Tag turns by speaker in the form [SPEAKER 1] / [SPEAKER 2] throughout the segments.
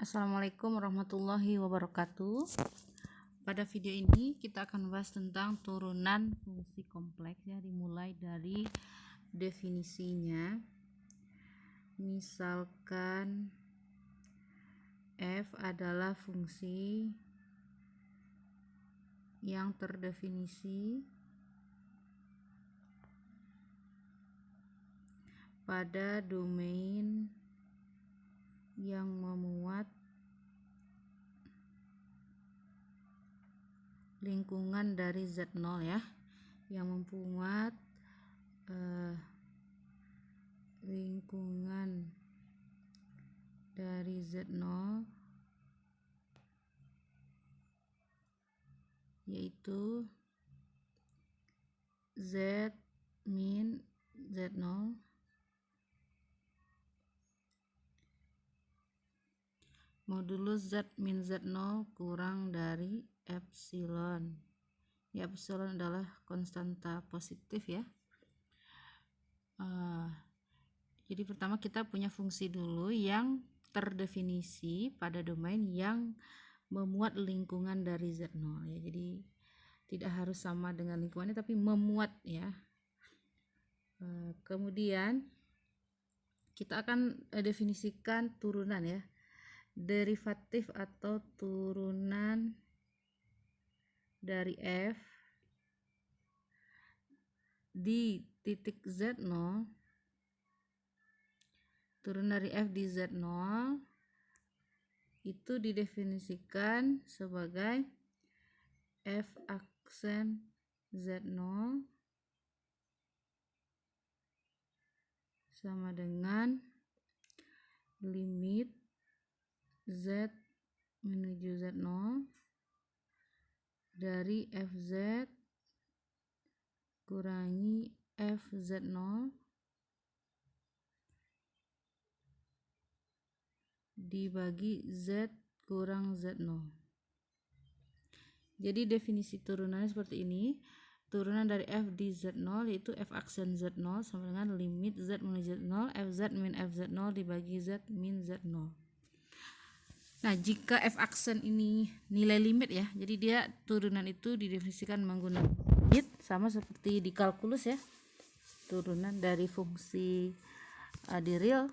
[SPEAKER 1] Assalamualaikum warahmatullahi wabarakatuh. Pada video ini kita akan membahas tentang turunan fungsi kompleks ya, dimulai dari definisinya. Misalkan f adalah fungsi yang terdefinisi pada domain yang memuat lingkungan dari Z0 ya, yang memuat lingkungan dari Z0 yaitu Z min Z0 modulus Z min Z0 kurang dari epsilon. Ya, epsilon adalah konstanta positif ya. Jadi pertama kita punya fungsi dulu yang terdefinisi pada domain yang memuat lingkungan dari Z0 ya. Jadi tidak harus sama dengan lingkungannya tapi memuat ya. Kemudian kita akan definisikan turunan ya. Derivatif atau turunan dari f di titik Z0, turunan dari f di Z0 itu didefinisikan sebagai f aksen Z0 sama dengan limit Z menuju Z0 dari Fz kurangi Fz0 dibagi Z kurang Z0. Jadi definisi turunannya seperti ini. Turunan dari f di Z0 yaitu f aksen Z0 sama dengan limit Z menuju Z0 Fz min Fz0 dibagi Z min Z0. Nah, jika f aksen ini nilai limit ya, jadi dia turunan itu didefinisikan menggunakan limit sama seperti di kalkulus ya. Turunan dari fungsi di real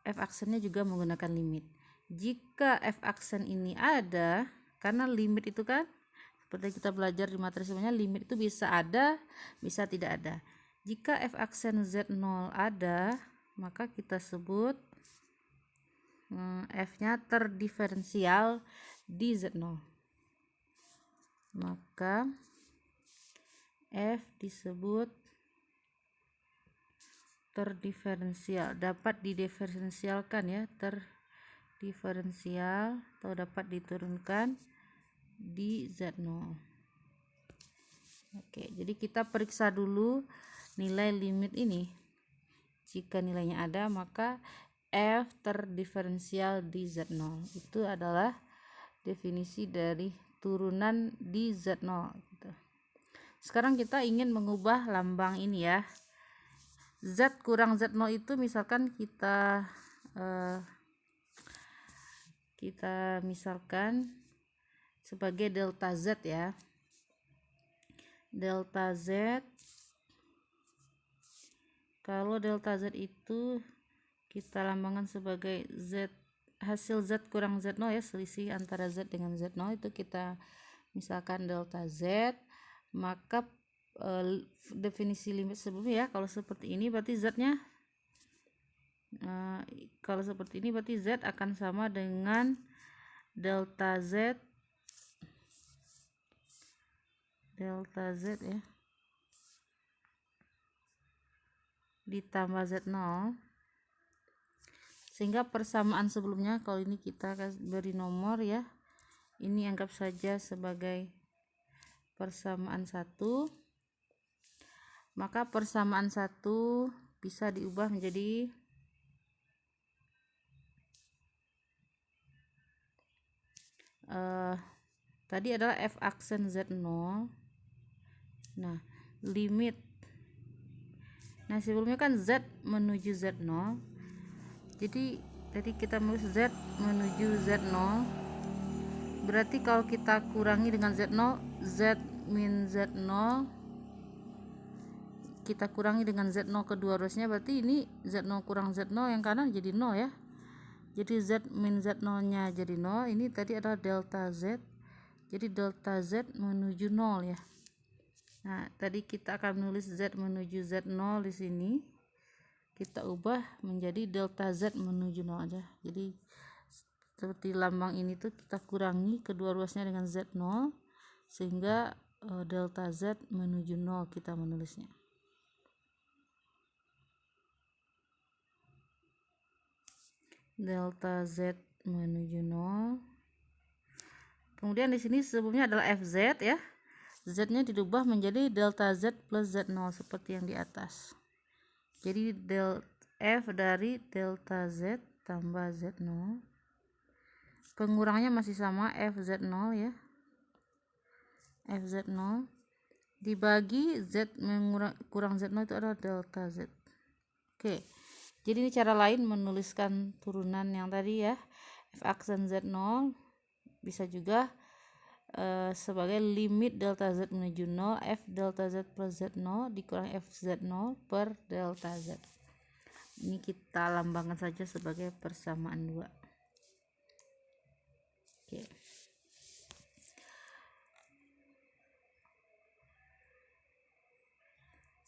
[SPEAKER 1] f aksennya juga menggunakan limit. Jika f aksen ini ada, karena limit itu kan seperti kita belajar di materi sebelumnya, limit itu bisa ada, bisa tidak ada. Jika f aksen Z0 ada, maka kita sebut f-nya terdiferensial di Z0. Maka f disebut terdiferensial, dapat didiferensialkan ya, terdiferensial atau dapat diturunkan di Z0. Oke, jadi kita periksa dulu nilai limit ini. Jika nilainya ada, maka f terdiferensial di Z0. Itu adalah definisi dari turunan di Z0 gitu. Sekarang kita ingin mengubah lambang ini ya. Z kurang Z0 itu misalkan kita misalkan sebagai delta Z ya. Delta Z, kalau delta Z itu kita lambangkan sebagai Z hasil Z kurang Z0 ya, selisih antara Z dengan Z0 itu kita misalkan delta Z, maka definisi limit sebelumnya ya, kalau seperti ini berarti Z-nya kalau seperti ini berarti Z akan sama dengan delta Z ya ditambah Z0, sehingga persamaan sebelumnya kalau ini kita beri nomor ya, ini anggap saja sebagai persamaan 1, maka persamaan 1 bisa diubah menjadi tadi adalah f aksen Z0. Nah, limit, nah sebelumnya kan Z menuju Z0, Jadi tadi kita menulis Z menuju Z0, berarti kalau kita kurangi dengan Z0, Z min Z0 kita kurangi dengan Z0 kedua ruasnya, berarti ini Z0 kurang Z0 yang kanan jadi 0 ya. Jadi Z min Z0 nya jadi 0. Ini tadi adalah delta Z, jadi delta Z menuju 0 ya. Nah tadi kita akan menulis Z menuju Z0 di sini, kita ubah menjadi delta Z menuju 0 aja. Jadi seperti lambang ini tuh kita kurangi kedua ruasnya dengan Z0 sehingga delta Z menuju 0 kita menulisnya. Delta Z menuju 0. Kemudian di sini sebelumnya adalah FZ ya. Z-nya dirubah menjadi delta Z plus Z0 seperti yang di atas. Jadi del F dari delta Z tambah Z0. Pengurangannya masih sama, FZ0 ya. FZ0 dibagi Z kurang Z0 itu adalah delta Z. Oke. Jadi ini cara lain menuliskan turunan yang tadi ya. F aksen Z0 bisa juga sebagai limit delta Z menuju 0, F delta Z plus Z0 dikurang F Z0 per delta Z. Ini kita lambangkan saja sebagai persamaan 2. Oke.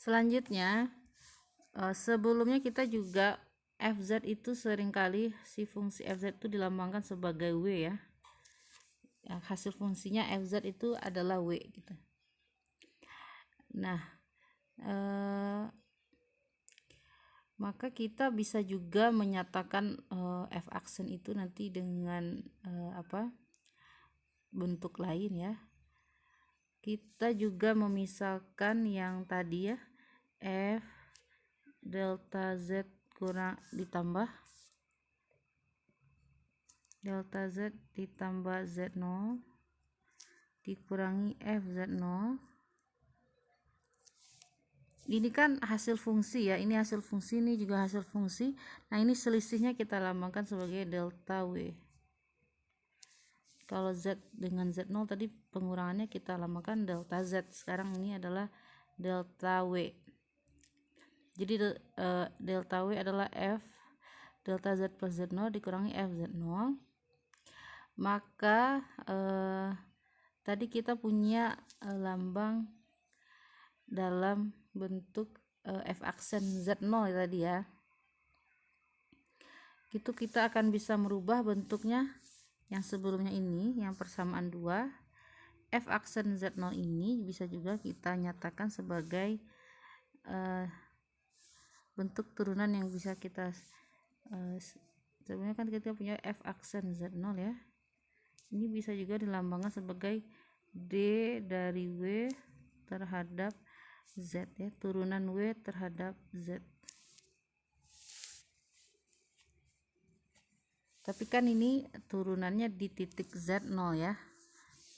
[SPEAKER 1] Selanjutnya, sebelumnya kita juga FZ itu seringkali si fungsi FZ itu dilambangkan sebagai W ya. Hasil fungsinya FZ itu adalah W gitu. Nah, maka kita bisa juga menyatakan F aksen itu nanti dengan bentuk lain ya. Kita juga memisahkan yang tadi ya, F delta Z kurang ditambah delta Z ditambah Z0 dikurangi FZ0. Ini kan hasil fungsi ya, ini hasil fungsi, ini juga hasil fungsi. Nah ini selisihnya kita lambangkan sebagai delta W. Kalau Z dengan Z0 tadi pengurangannya kita lambangkan delta Z. Sekarang ini adalah delta W. Jadi delta W adalah F delta Z plus Z0 dikurangi F Z0. Maka tadi kita punya lambang dalam bentuk F aksen Z0 tadi ya. Itu kita akan bisa merubah bentuknya yang sebelumnya ini, yang persamaan 2. F aksen Z0 ini bisa juga kita nyatakan sebagai bentuk turunan yang bisa kita sebenarnya kan kita punya F aksen Z0 ya. Ini bisa juga dilambangkan sebagai D dari W terhadap Z ya, turunan W terhadap Z. Tapi kan ini turunannya di titik Z0 ya.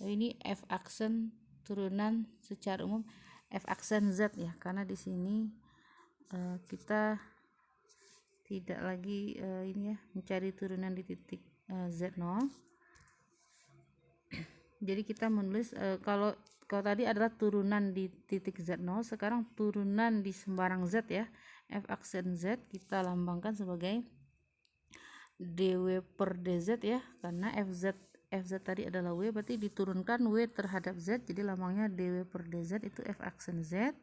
[SPEAKER 1] Ini F aksen turunan secara umum F aksen Z ya, karena di sini kita tidak lagi ini ya, mencari turunan di titik Z0. Jadi kita menulis kalau tadi adalah turunan di titik Z0, sekarang turunan di sembarang Z ya, F aksen Z kita lambangkan sebagai dW per dZ ya, karena FZ tadi adalah W, berarti diturunkan W terhadap Z, jadi lambangnya dW per dZ itu F aksen Z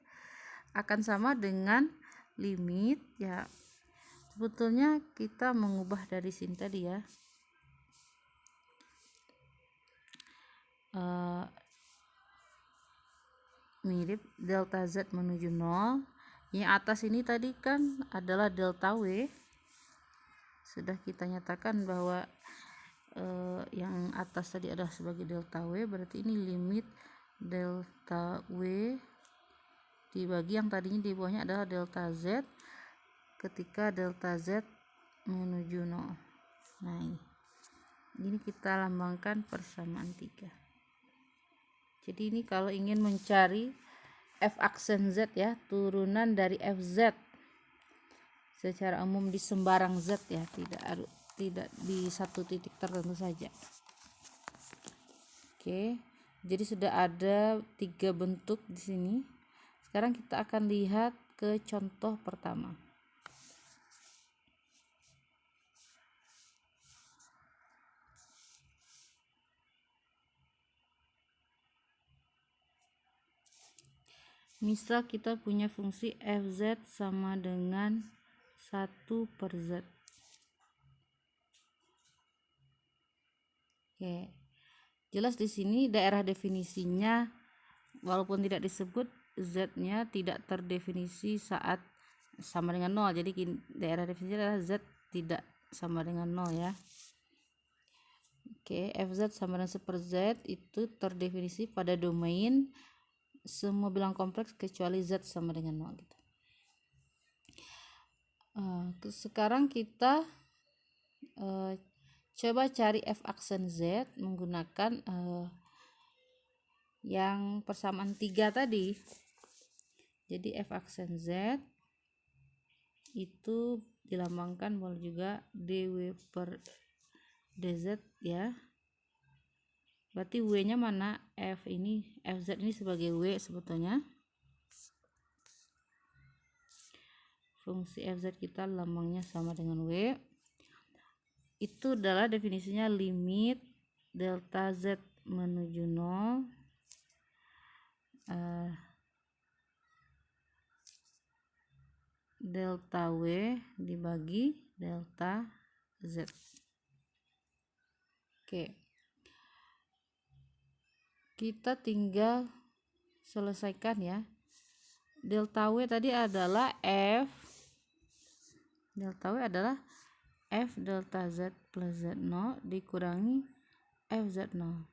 [SPEAKER 1] akan sama dengan limit ya. Sebetulnya kita mengubah dari sini tadi ya, mirip delta Z menuju 0. Yang atas ini tadi kan adalah delta W, sudah kita nyatakan bahwa yang atas tadi adalah sebagai delta W, berarti ini limit delta W dibagi yang tadinya di bawahnya adalah delta Z ketika delta Z menuju 0. Nah ini kita lambangkan persamaan 3. Jadi ini kalau ingin mencari F aksen Z ya, turunan dari FZ, secara umum di sembarang Z ya, tidak di satu titik tertentu saja. Oke, jadi sudah ada 3 bentuk di sini. Sekarang kita akan lihat ke contoh pertama. Misal kita punya fungsi fz sama dengan 1/z. Oke. Jelas di sini daerah definisinya walaupun tidak disebut, z-nya tidak terdefinisi saat sama dengan 0. Jadi daerah definisinya adalah z tidak sama dengan 0 ya. Oke, fz sama dengan 1/z itu terdefinisi pada domain semua bilang kompleks kecuali z sama dengan 0 gitu. Sekarang kita coba cari f aksen z menggunakan yang persamaan 3 tadi. Jadi f aksen z itu dilambangkan boleh juga dw per dz ya. Berarti w nya mana? fz ini sebagai w sebetulnya. Fungsi fz kita lambangnya sama dengan w. Itu adalah definisinya limit delta z menuju 0 delta w dibagi delta z. Oke, kita tinggal selesaikan ya. Delta w tadi adalah f delta z plus z0 dikurangi fz0.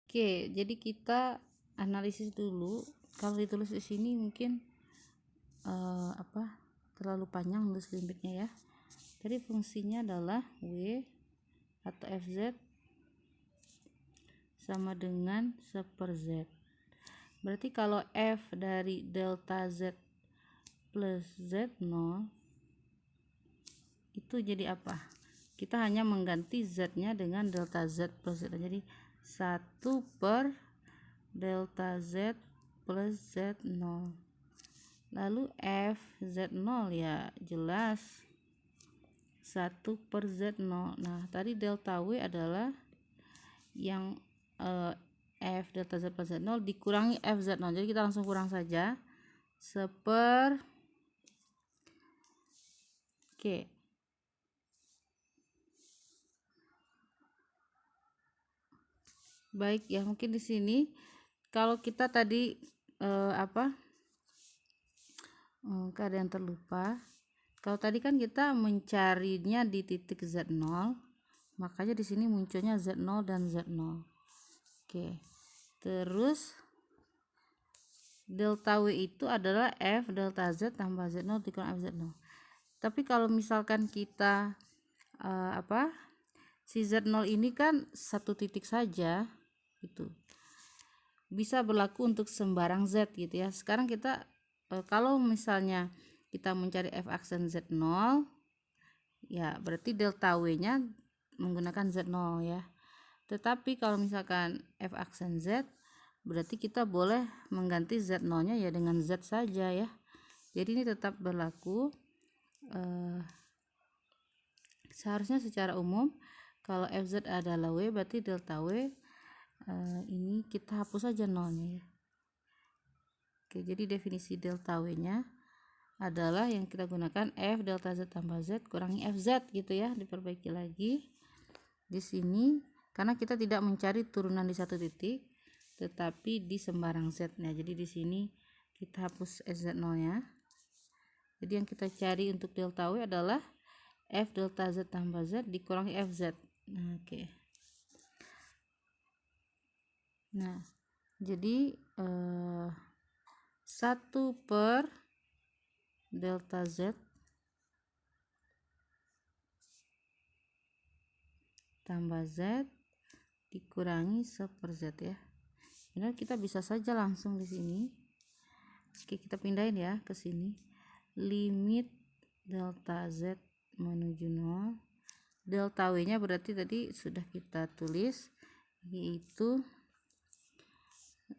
[SPEAKER 1] Oke, jadi kita analisis dulu. Kalau ditulis di sini mungkin terlalu panjang nulis limitnya ya. Jadi fungsinya adalah w atau fz sama dengan 1/z. Berarti kalau f dari delta z plus z0 itu jadi apa? Kita hanya mengganti z-nya dengan delta z plus z. Jadi 1 per delta z plus z0. Lalu f z0 ya jelas 1 per z0. Nah tadi delta w adalah yang f delta z plus z0 dikurangi f z0. Jadi kita langsung kurang saja 1/. Oke, baik ya, mungkin di sini kalau kita tadi ada yang terlupa. Kalau tadi kan kita mencarinya di titik z0, makanya di sini munculnya z0 dan z0. Oke, terus delta w itu adalah f delta z tambah z0 dikurangi f z0. Tapi kalau misalkan kita si z0 ini kan satu titik saja gitu, bisa berlaku untuk sembarang z gitu ya. Sekarang kita kalau misalnya kita mencari f aksen z0 ya berarti delta w nya menggunakan z0 ya. Tetapi kalau misalkan f aksen z berarti kita boleh mengganti z0 nya ya dengan z saja ya. Jadi ini tetap berlaku. Seharusnya secara umum kalau fz adalah w berarti delta w ini kita hapus saja nolnya ya. Oke, jadi definisi delta w nya adalah yang kita gunakan f delta z tambah z kurangi fz gitu ya. Diperbaiki lagi di sini karena kita tidak mencari turunan di satu titik tetapi di sembarang z. Nah jadi di sini kita hapus sz0 nya. Jadi yang kita cari untuk delta w adalah f delta z tambah z dikurangi fz. Nah, oke. Nah, jadi 1 per delta z tambah Z dikurangi 1/Z ya. Ini kita bisa saja langsung di sini. Oke, kita pindahin ya ke sini. Limit delta Z menuju 0. Delta W nya berarti tadi sudah kita tulis, yaitu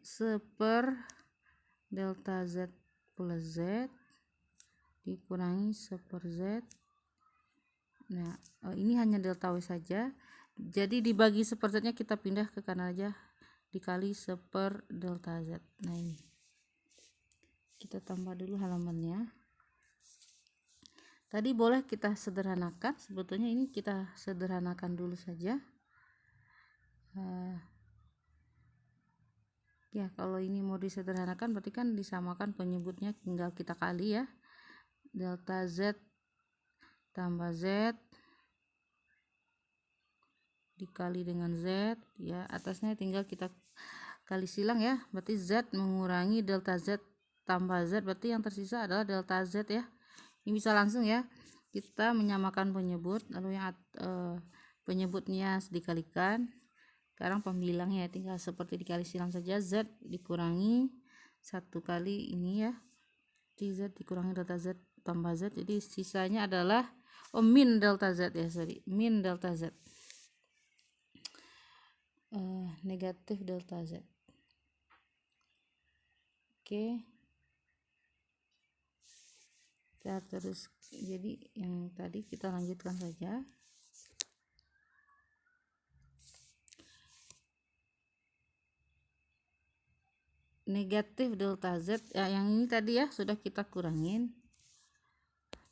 [SPEAKER 1] 1/delta Z plus Z dikurangi 1/Z. Nah, ini hanya delta W saja, jadi dibagi 1/Z nya kita pindah ke kanan aja, dikali 1/delta Z. Nah, ini kita tambah dulu halamannya. Tadi boleh kita sederhanakan, sebetulnya ini kita sederhanakan dulu saja. Ya, kalau ini mau disederhanakan berarti kan disamakan penyebutnya, tinggal kita kali ya. Delta Z tambah Z dikali dengan Z ya, atasnya tinggal kita kali silang ya, berarti Z mengurangi delta Z tambah Z, berarti yang tersisa adalah delta Z ya. Ini bisa langsung ya, kita menyamakan penyebut, lalu yang penyebutnya dikalikan. Sekarang pembilangnya tinggal seperti dikali silang saja, Z dikurangi 1 kali ini ya, Z dikurangi delta Z tambah Z, jadi sisanya adalah min delta Z ya, min delta Z, negatif delta Z. Oke, kita terus, jadi yang tadi kita lanjutkan saja. Negatif delta Z ya, yang ini tadi ya sudah kita kurangin,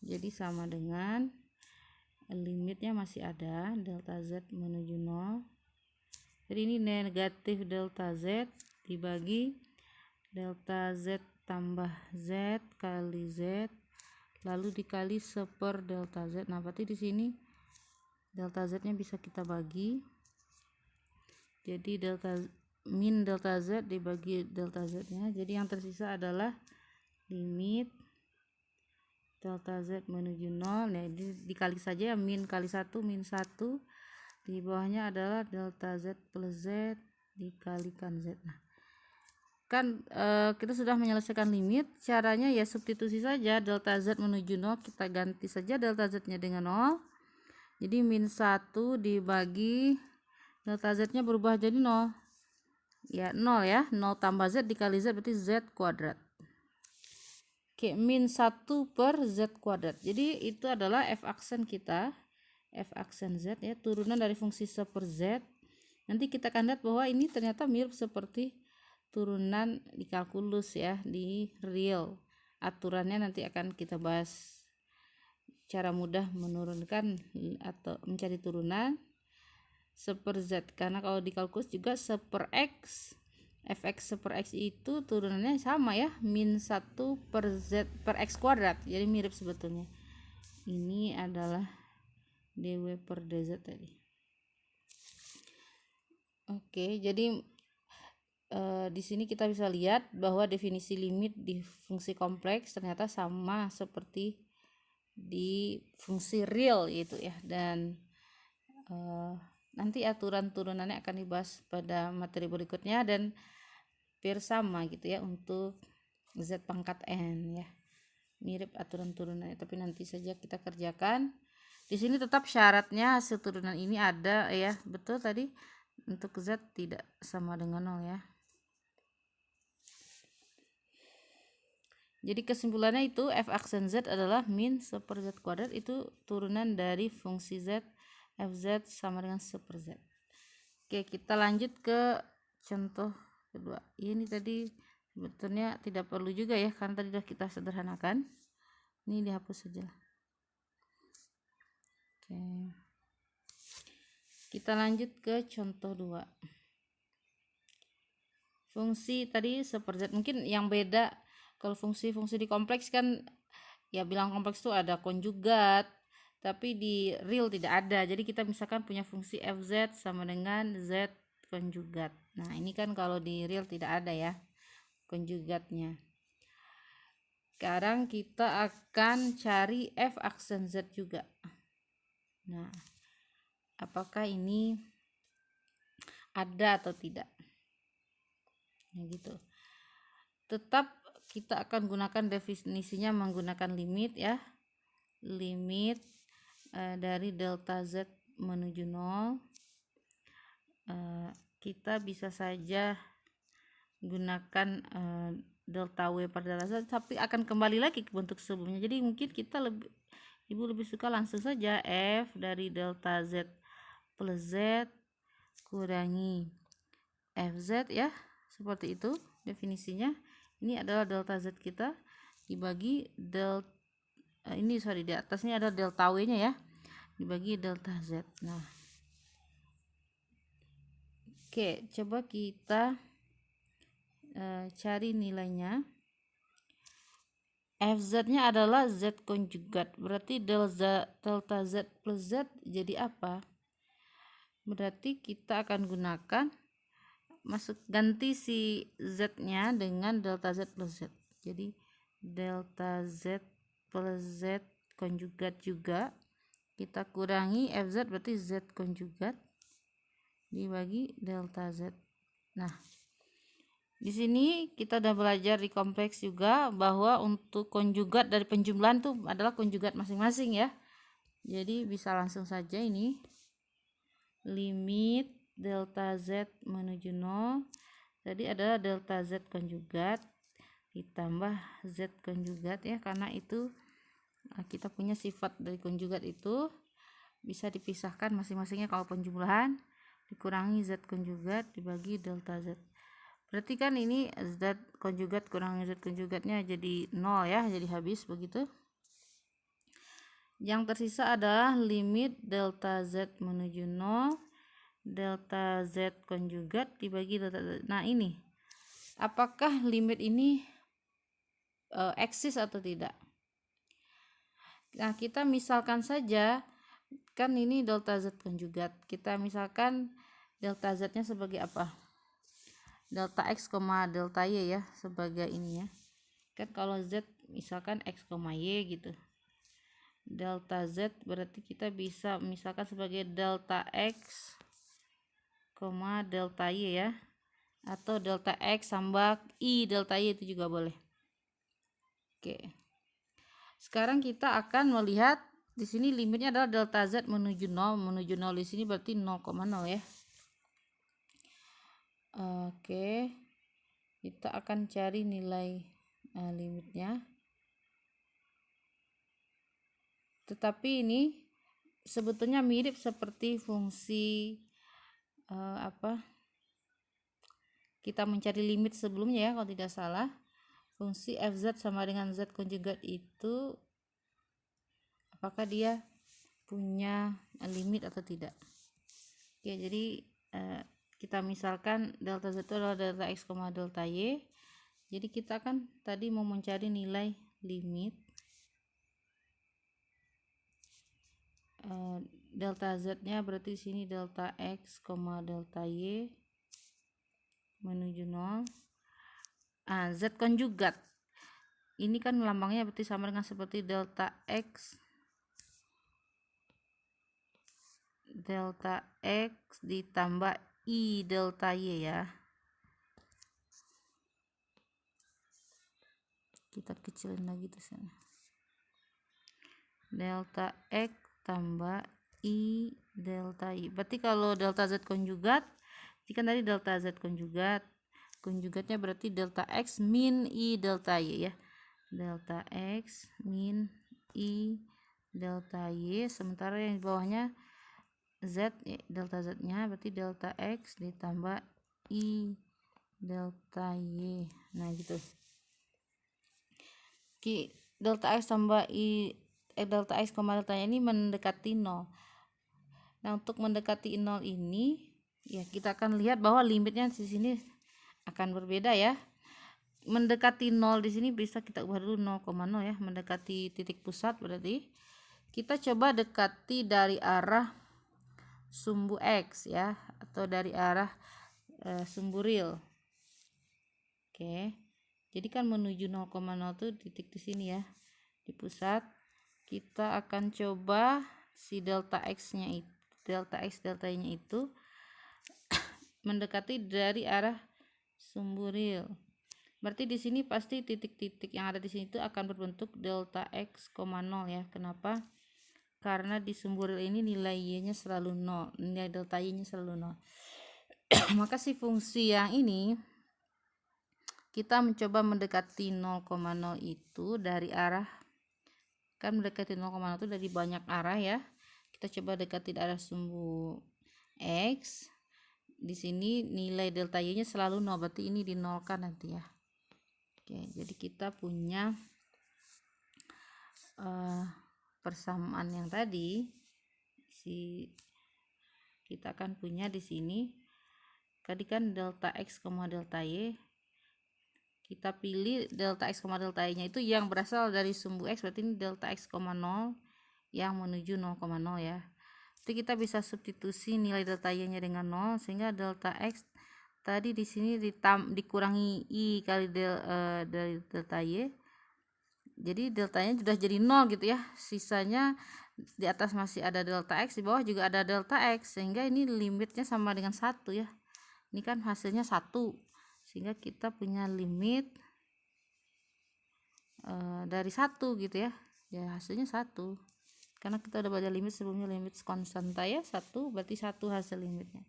[SPEAKER 1] jadi sama dengan limitnya masih ada delta Z menuju 0. Jadi ini negatif delta Z dibagi delta Z tambah Z kali Z lalu dikali 1/delta Z. Nah, berarti di sini delta Z nya bisa kita bagi, jadi min delta Z dibagi delta Z nya, jadi yang tersisa adalah limit delta Z menuju 0. Nah, ini dikali saja ya, min kali 1 min 1, di bawahnya adalah delta Z plus Z dikalikan Z. Nah, kan kita sudah menyelesaikan limit, caranya ya substitusi saja, delta Z menuju 0 kita ganti saja delta Z nya dengan 0, jadi min 1 dibagi delta Z nya berubah jadi 0 ya, 0 ya, 0 tambah Z dikali Z berarti Z kuadrat. Oke, min 1 per Z kuadrat, jadi itu adalah F aksen kita, F aksen Z ya, turunan dari fungsi 1/Z. Nanti kita akan lihat bahwa ini ternyata mirip seperti turunan di kalkulus ya, di real. Aturannya nanti akan kita bahas cara mudah menurunkan atau mencari turunan 1/Z, karena kalau di kalkulus juga 1/X, fx 1/X itu turunannya sama ya, min 1 per Z per X kuadrat, jadi mirip sebetulnya. Ini adalah dw per dz tadi. Oke, jadi di sini kita bisa lihat bahwa definisi limit di fungsi kompleks ternyata sama seperti di fungsi real gitu ya, dan nanti aturan turunannya akan dibahas pada materi berikutnya, dan hampir sama gitu ya untuk Z pangkat N ya, mirip aturan turunannya, tapi nanti saja kita kerjakan. Di sini tetap syaratnya hasil turunan ini ada ya, betul tadi untuk Z tidak sama dengan 0 ya. Jadi kesimpulannya itu F aksen Z adalah min 1/Z kuadrat, itu turunan dari fungsi Z, Fz sama dengan 1/Z. Oke, kita lanjut ke contoh kedua. Ini tadi sebetulnya tidak perlu juga ya, karena tadi sudah kita sederhanakan. Ini dihapus saja. Oke, kita lanjut ke contoh 2. Fungsi tadi 1/Z, mungkin yang beda kalau fungsi-fungsi di kompleks kan ya, bilang kompleks itu ada konjugat, tapi di real tidak ada. Jadi kita misalkan punya fungsi Fz sama dengan Z konjugat. Nah, ini kan kalau di real tidak ada ya konjugatnya. Sekarang kita akan cari F aksen Z juga. Nah, apakah ini ada atau tidak. Nah, gitu. Tetap kita akan gunakan definisinya menggunakan limit ya. Limit dari delta Z menuju 0. Kita bisa saja gunakan delta W per delta Z, tapi akan kembali lagi ke bentuk sebelumnya. Jadi mungkin kita Ibu lebih suka langsung saja F dari delta Z plus Z kurangi FZ ya. Seperti itu definisinya. Ini adalah delta Z kita dibagi di atasnya ada delta W nya ya, dibagi delta Z. Nah, oke, coba kita cari nilainya. FZ nya adalah Z konjugat, berarti delta Z plus Z jadi apa? Berarti kita akan gunakan ganti si Z nya dengan delta Z plus Z. Jadi delta Z plus Z konjugat juga kita kurangi FZ, berarti Z konjugat dibagi delta Z. Nah, di sini kita udah belajar di kompleks juga bahwa untuk konjugat dari penjumlahan itu adalah konjugat masing-masing ya. Jadi bisa langsung saja ini limit delta Z menuju 0 tadi adalah delta Z konjugat ditambah Z konjugat ya, karena itu kita punya sifat dari konjugat itu bisa dipisahkan masing-masingnya. Kalau penjumlahan dikurangi Z konjugat dibagi delta Z, berarti kan ini Z konjugat kurangi Z konjugatnya jadi 0 ya, jadi habis begitu. Yang tersisa adalah limit delta Z menuju 0 delta Z konjugat dibagi delta Z. Nah, ini apakah limit ini eksis atau tidak? Nah, kita misalkan saja kan ini delta Z konjugat, kita misalkan delta Z nya sebagai apa? Delta X, delta Y ya, sebagai ini ya. Kan kalau Z misalkan X, Y gitu. Delta Z berarti kita bisa misalkan sebagai delta X, delta Y ya. Atau delta X tambah I delta Y itu juga boleh. Oke. Sekarang kita akan melihat di sini limitnya adalah delta Z menuju 0. Menuju 0 di sini berarti 0,0 ya. Oke. Kita akan cari nilai limitnya. Tetapi ini sebetulnya mirip seperti fungsi kita mencari limit sebelumnya ya, kalau tidak salah. Fungsi FZ sama dengan Z konjugat itu apakah dia punya limit atau tidak. Oke, jadi kita misalkan delta Z itu adalah delta X, delta Y. Jadi kita kan tadi mau mencari nilai limit delta Z nya, berarti di sini delta X, delta Y menuju 0. Z konjugat ini kan lambangnya berarti sama dengan seperti delta X ditambah I delta Y ya. Kita kecilin lagi tuh sana. Delta X tambah I delta Y. Berarti kalau delta Z konjugat, jika tadi delta Z konjugatnya berarti delta X min I delta Y ya. Delta X min I delta Y, sementara yang di bawahnya Z, delta Z nya berarti delta X ditambah I delta Y. Nah gitu. Delta X tambah delta X, delta Y ini mendekati 0. Nah, untuk mendekati 0 ini ya kita akan lihat bahwa limitnya di sini akan berbeda ya. Mendekati 0 di sini bisa kita ubah dulu 0,0 ya, mendekati titik pusat berarti kita coba dekati dari arah sumbu X ya, atau dari arah sumbu real. Oke. Jadi kan menuju 0,0 tuh titik di sini ya, di pusat. Kita akan coba si delta X nya itu delta x delta y nya itu mendekati dari arah sumbu real. Berarti di sini pasti titik-titik yang ada di sini itu akan berbentuk delta x, 0 ya. Kenapa? Karena di sumbu real ini nilai y-nya selalu 0, nilai delta y-nya selalu 0. Maka si fungsi yang ini kita mencoba mendekati 0,0 itu dari arah, kan mendekati 0,0 itu dari banyak arah ya. Kita coba dekati arah sumbu x. Di sini nilai delta y-nya selalu 0, berarti ini dinolkan nanti ya. Oke, jadi kita punya persamaan yang tadi, kita akan punya di sini. Tadi kan delta x, delta y. Kita pilih delta x, delta y nya itu yang berasal dari sumbu x, berarti ini delta x, 0 yang menuju 0,0 ya. Jadi kita bisa substitusi nilai delta y nya dengan 0, sehingga delta x tadi di sini dikurangi i kali dari delta y. Jadi deltanya sudah jadi 0 gitu ya. Sisanya di atas masih ada delta x, di bawah juga ada delta x, sehingga ini limitnya sama dengan 1 ya. Ini kan hasilnya 1, sehingga kita punya limit dari 1 gitu ya. Ya hasilnya 1. Karena kita udah baca limit sebelumnya, limit konstanta ya, 1, berarti 1 hasil limitnya.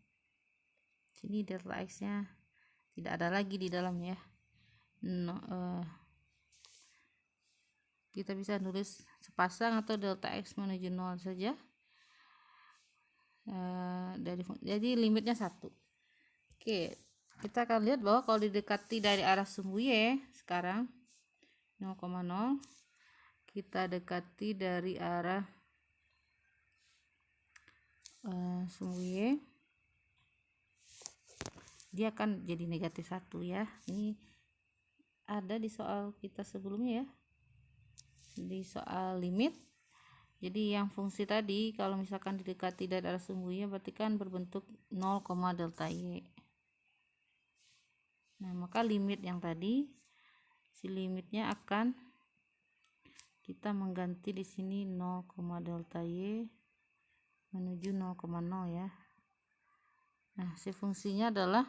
[SPEAKER 1] Sini delta x nya tidak ada lagi di dalamnya ya. Kita bisa nulis sepasang atau delta x menuju 0 saja. Jadi limitnya 1. Oke, kita akan lihat bahwa kalau didekati dari arah sumbu y sekarang 0,0, kita dekati dari arah sumbu y, dia akan jadi negatif 1 ya. Ini ada di soal kita sebelumnya ya, di soal limit. Jadi yang fungsi tadi kalau misalkan didekati dari arah sumbu y berarti kan berbentuk 0, delta y. Nah, maka limit yang tadi, si limitnya akan kita mengganti di sini 0, delta y menuju 0,0 ya. Nah, si fungsinya adalah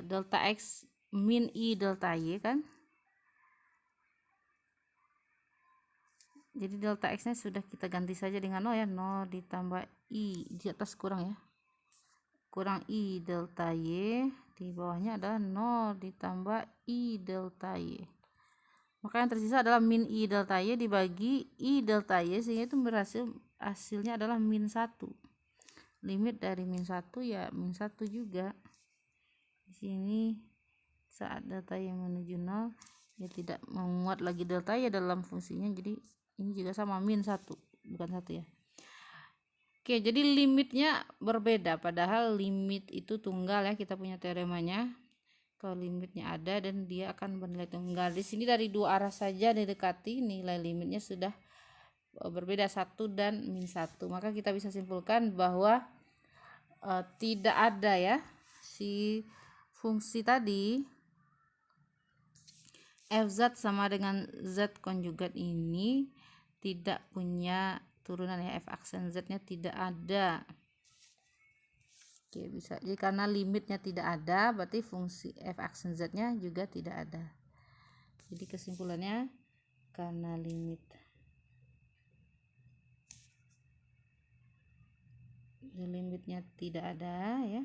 [SPEAKER 1] delta x min i delta y kan. Jadi delta x nya sudah kita ganti saja dengan 0 ya, 0 ditambah i di atas kurang ya, kurang i delta y, di bawahnya adalah 0 ditambah i delta y. Maka yang tersisa adalah min i delta y dibagi i delta y, sehingga itu hasilnya adalah min 1. Limit dari min 1 ya min 1 juga. Di sini saat delta y menuju 0 ya tidak memuat lagi delta y dalam fungsinya, jadi ini juga sama min 1, bukan 1 ya. Oke, jadi limitnya berbeda, padahal limit itu tunggal ya, kita punya teoremanya. Kalau limitnya ada dan dia akan bernilai tunggal. Di sini dari dua arah saja didekati, nilai limitnya sudah berbeda, 1 dan min 1. Maka kita bisa simpulkan bahwa tidak ada ya si fungsi tadi fz sama dengan z konjugat ini tidak punya turunan ya, f aksen z nya tidak ada. Oke, bisa. Jadi karena limitnya tidak ada, berarti fungsi f aksen z nya juga tidak ada. Jadi kesimpulannya karena limitnya tidak ada ya,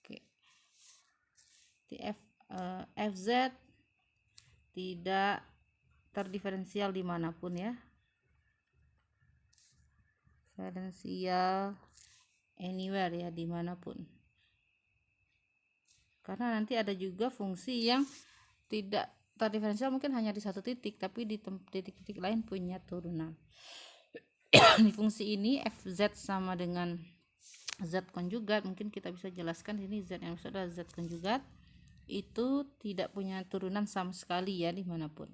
[SPEAKER 1] oke, fz tidak terdiferensial dimanapun ya, diferensial anywhere ya, dimanapun. Karena nanti ada juga fungsi yang tidak terdiferensial, mungkin hanya di satu titik, tapi di titik-titik lain punya turunan. Di fungsi ini fz sama dengan z konjugat, mungkin kita bisa jelaskan ini z yang sudah z konjugat itu tidak punya turunan sama sekali ya, dimanapun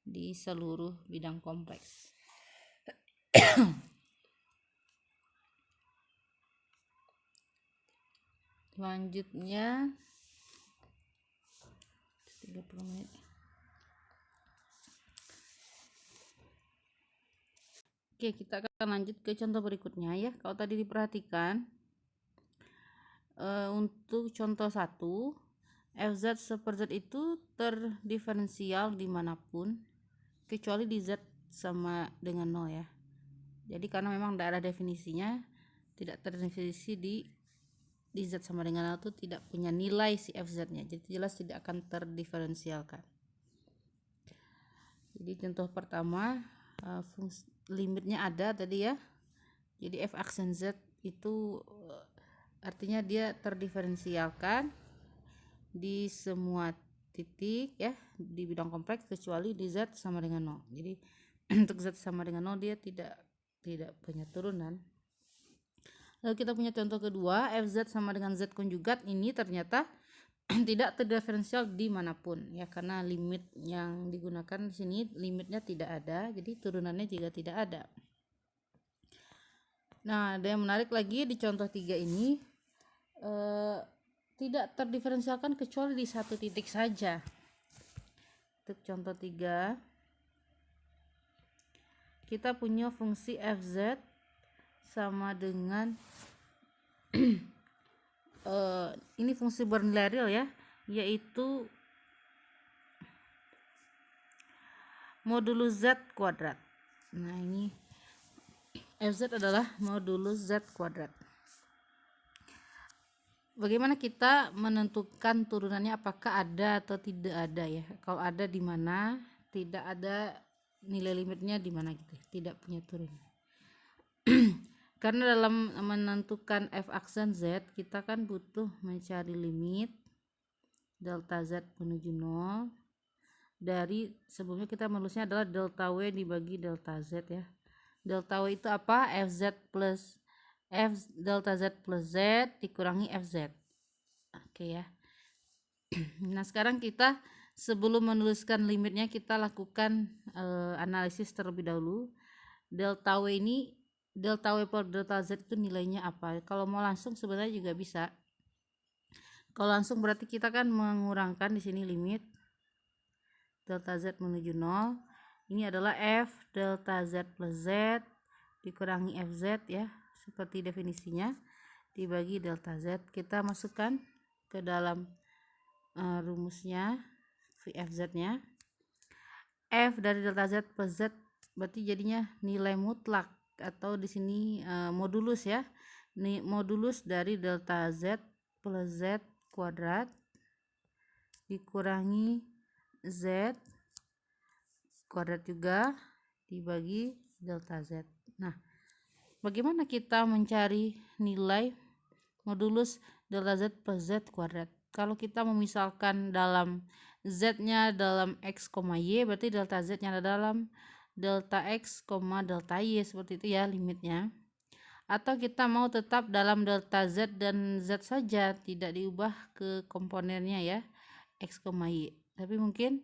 [SPEAKER 1] di seluruh bidang kompleks. Selanjutnya 30 menit. Oke, kita akan lanjut ke contoh berikutnya ya. Kalau tadi diperhatikan, untuk contoh 1, fz per z itu terdiferensial dimanapun kecuali di z sama dengan 0 ya. Jadi karena memang tidak ada definisinya, tidak terdefinisi di z sama dengan 0 itu tidak punya nilai si fz-nya, jadi jelas tidak akan terdiferensialkan. Jadi contoh pertama, limitnya ada tadi ya. Jadi f aksen z itu artinya dia terdiferensialkan di semua titik ya di bidang kompleks kecuali di z sama dengan 0. Jadi untuk z sama dengan 0 dia tidak punya turunan. Lalu kita punya contoh kedua, fz sama dengan z konjugat ini ternyata tidak terdiferensial dimanapun ya, karena limit yang digunakan di sini limitnya tidak ada, jadi turunannya juga tidak ada. Nah, ada yang menarik lagi di contoh 3 ini, tidak terdiferensialkan kecuali di satu titik saja. Untuk contoh 3, kita punya fungsi fz sama dengan ini fungsi bernilai real ya, yaitu modulus z kuadrat. Nah, ini fz adalah modulus z kuadrat. Bagaimana kita menentukan turunannya, apakah ada atau tidak ada ya? Kalau ada di mana, tidak ada nilai limitnya di mana gitu, tidak punya turun. Karena dalam menentukan f aksen z kita kan butuh mencari limit delta z menuju 0 dari, sebelumnya kita menulisnya adalah delta w dibagi delta z ya. Delta w itu apa? Fz plus f delta z plus z dikurangi fz. Oke ya. Nah, sekarang kita sebelum menuliskan limitnya kita lakukan analisis terlebih dahulu. Delta w ini, delta w per delta z itu nilainya apa? Kalau mau langsung sebenarnya juga bisa. Kalau langsung berarti kita kan mengurangkan di sini limit delta z menuju 0. Ini adalah f delta z plus z dikurangi fz ya, seperti definisinya, dibagi delta z. Kita masukkan ke dalam rumusnya fz-nya. F dari delta z plus z berarti jadinya nilai mutlak, atau di sini modulus ya. Ini modulus dari delta z plus z kuadrat dikurangi z kuadrat juga dibagi delta z. Nah, bagaimana kita mencari nilai modulus delta z plus z kuadrat? Kalau kita memisalkan dalam z-nya dalam x, y, berarti delta z-nya dalam delta x, delta y, seperti itu ya limitnya. Atau kita mau tetap dalam delta z dan z saja, tidak diubah ke komponennya ya, x, y. Tapi mungkin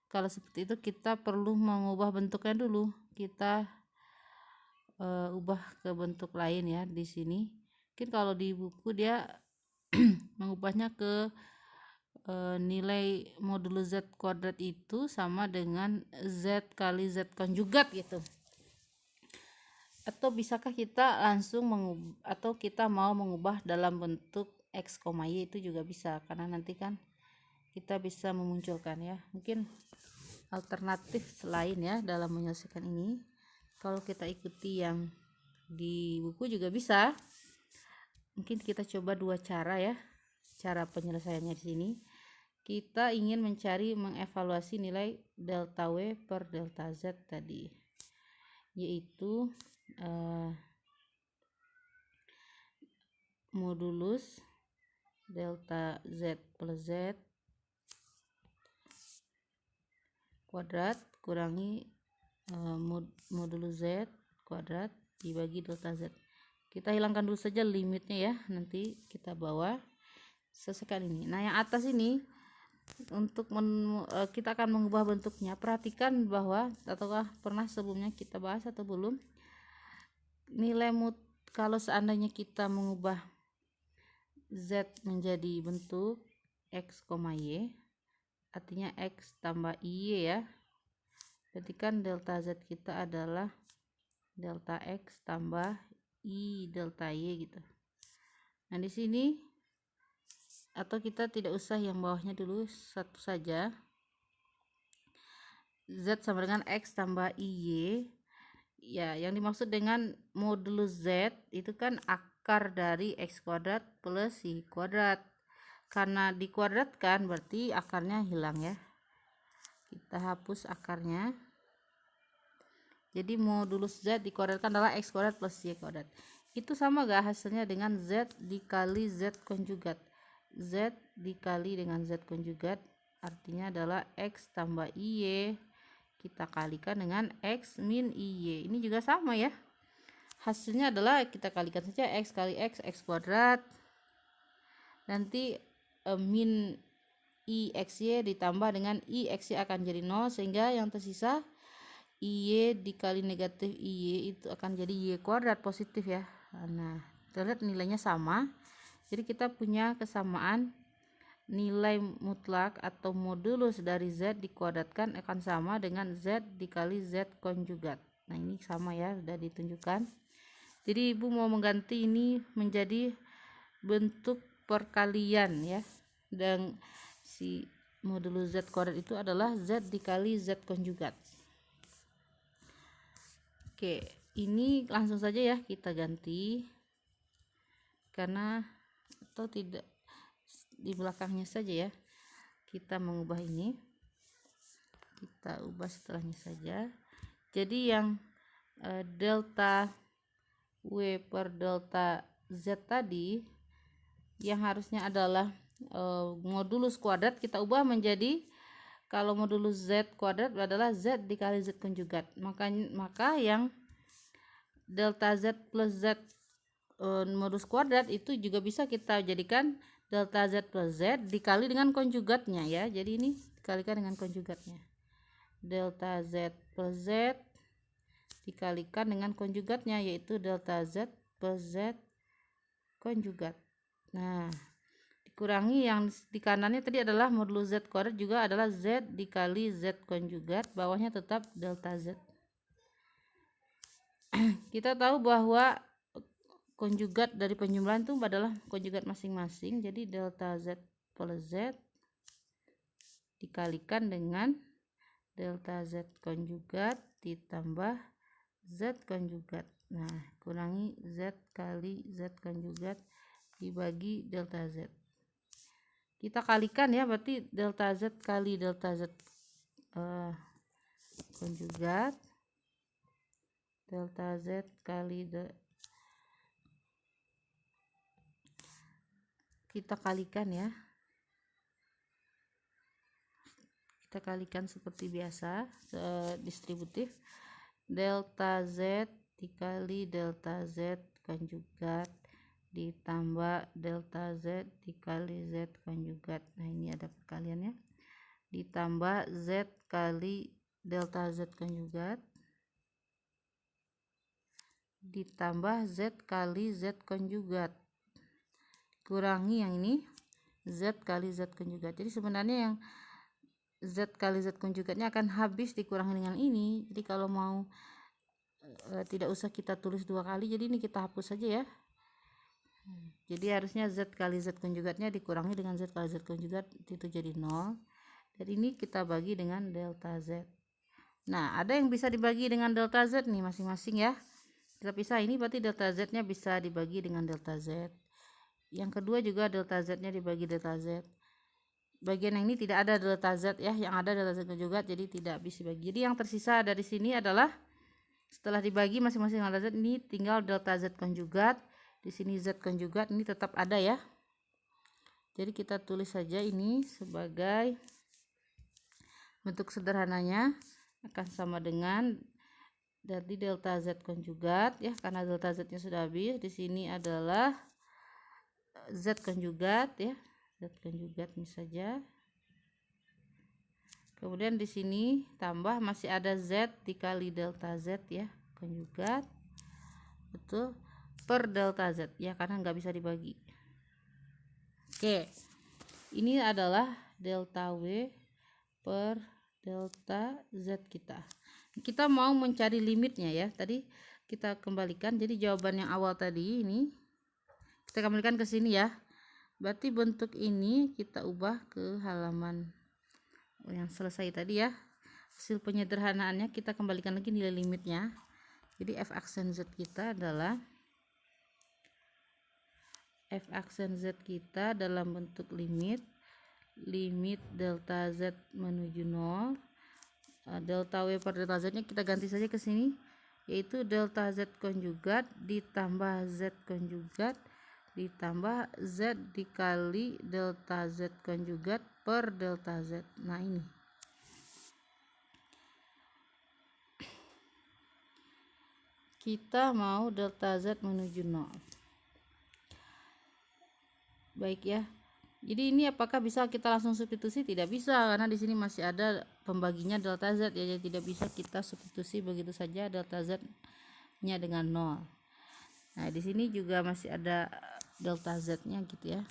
[SPEAKER 1] kalau seperti itu kita perlu mengubah bentuknya dulu. Kita ubah ke bentuk lain ya di sini. Mungkin kalau di buku dia mengubahnya ke nilai modulus z kuadrat itu sama dengan z kali z konjugat gitu. Atau bisakah kita langsung atau kita mau mengubah dalam bentuk x, y itu juga bisa, karena nanti kan kita bisa memunculkan ya mungkin alternatif selain ya dalam menyelesaikan ini. Kalau kita ikuti yang di buku juga bisa. Mungkin kita coba dua cara ya, cara penyelesaiannya di sini. Kita ingin mencari mengevaluasi nilai delta w per delta z tadi, yaitu modulus delta z plus z kuadrat kurangi modulus z kuadrat dibagi delta z. Kita hilangkan dulu saja limitnya ya, nanti kita bawa selesaikan ini. Nah, yang atas ini untuk kita akan mengubah bentuknya. Perhatikan bahwa, ataukah pernah sebelumnya kita bahas atau belum, nilai kalau seandainya kita mengubah z menjadi bentuk x, y, artinya X tambah Y ya. Berarti kan delta Z kita adalah delta X tambah I delta Y gitu. Nah, di sini atau kita tidak usah yang bawahnya dulu, satu saja. Z sama dengan X tambah IY. Ya, yang dimaksud dengan modulus Z itu kan akar dari X kuadrat plus Y kuadrat. Karena dikuadratkan berarti akarnya hilang ya. Kita hapus akarnya. Jadi modulus Z dikuadratkan adalah X kuadrat plus Y kuadrat. Itu sama gak hasilnya dengan Z dikali Z konjugat. Z dikali dengan Z konjugat artinya adalah X tambah IY. Kita kalikan dengan X min IY. Ini juga sama ya. Hasilnya adalah kita kalikan saja X kali X kuadrat. Nanti min IXY ditambah dengan IXY akan jadi 0, sehingga yang tersisa IY dikali negatif IY itu akan jadi Y kuadrat positif ya. Nah, kita lihat nilainya sama. Jadi kita punya kesamaan nilai mutlak atau modulus dari Z dikuadratkan akan sama dengan Z dikali Z konjugat. Nah, ini sama ya, sudah ditunjukkan. Jadi ibu mau mengganti ini menjadi bentuk perkalian ya, dan si modulus Z kuadrat itu adalah Z dikali Z konjugat. Oke, ini langsung saja ya kita ganti, karena atau tidak di belakangnya saja ya, kita mengubah ini, kita ubah setelahnya saja. Jadi yang delta W per delta Z tadi yang harusnya adalah modulus kuadrat, kita ubah menjadi, kalau modulus Z kuadrat adalah Z dikali Z konjugat, maka yang delta Z plus Z modulus kuadrat itu juga bisa kita jadikan delta Z plus Z dikali dengan konjugatnya ya. Jadi ini dikalikan dengan konjugatnya, delta Z plus Z dikalikan dengan konjugatnya, yaitu delta Z plus Z konjugat. Nah, dikurangi yang di kanannya tadi adalah modulus Z kuadrat, juga adalah Z dikali Z konjugat, bawahnya tetap delta Z. Kita tahu bahwa konjugat dari penjumlahan itu adalah konjugat masing-masing. Jadi delta Z plus Z dikalikan dengan delta Z konjugat ditambah Z konjugat. Nah, kurangi Z kali Z konjugat dibagi delta Z. Kita kalikan ya, berarti delta Z kali delta Z konjugat, delta Z kali kita kalikan ya. Kita kalikan seperti biasa, distributif. Delta Z dikali delta Z konjugat ditambah delta Z dikali Z konjugat. Nah, ini ada perkaliannya. Ditambah Z kali delta Z konjugat ditambah Z kali Z konjugat. Kurangi yang ini, Z kali Z konjugat. Jadi sebenarnya yang Z kali Z konjugatnya akan habis dikurangi dengan ini. Jadi kalau mau tidak usah kita tulis dua kali, jadi ini kita hapus saja ya. Jadi harusnya Z kali Z konjugatnya dikurangi dengan Z kali Z konjugat, itu jadi 0. Dan ini kita bagi dengan delta Z. Nah, ada yang bisa dibagi dengan delta Z nih masing-masing ya. Kita pisah, ini berarti delta Z nya bisa dibagi dengan delta Z. Yang kedua juga delta Z nya dibagi delta Z. Bagian yang ini tidak ada delta Z ya, yang ada delta Z konjugat, jadi tidak bisa dibagi. Jadi yang tersisa dari sini adalah setelah dibagi masing-masing delta Z, ini tinggal delta Z konjugat. Di sini Z konjugat ini tetap ada ya. Jadi kita tulis saja ini sebagai bentuk sederhananya akan sama dengan dari delta Z konjugat ya, karena delta Z nya sudah habis. Di sini adalah Z konjugat ya, Z konjugat ini saja. Kemudian di sini tambah masih ada Z dikali delta Z ya, konjugat itu per delta Z ya, karena nggak bisa dibagi. Oke, ini adalah delta W per delta Z kita. Kita mau mencari limitnya ya. Tadi kita kembalikan, jadi jawaban yang awal tadi ini kita kembalikan ke sini ya. Berarti bentuk ini kita ubah ke halaman yang selesai tadi ya. Hasil penyederhanaannya kita kembalikan lagi nilai limitnya. Jadi f aksen Z kita adalah f aksen Z kita dalam bentuk limit delta Z menuju 0, delta W per delta Z nya kita ganti saja ke sini, yaitu delta Z konjugat ditambah Z konjugat ditambah Z dikali delta Z konjugat per delta Z. Nah ini kita mau delta Z menuju 0. Baik ya. Jadi ini apakah bisa kita langsung substitusi? Tidak bisa, karena di sini masih ada pembaginya delta Z ya, jadi tidak bisa kita substitusi begitu saja delta Z-nya dengan 0. Nah, di sini juga masih ada delta Z-nya gitu ya.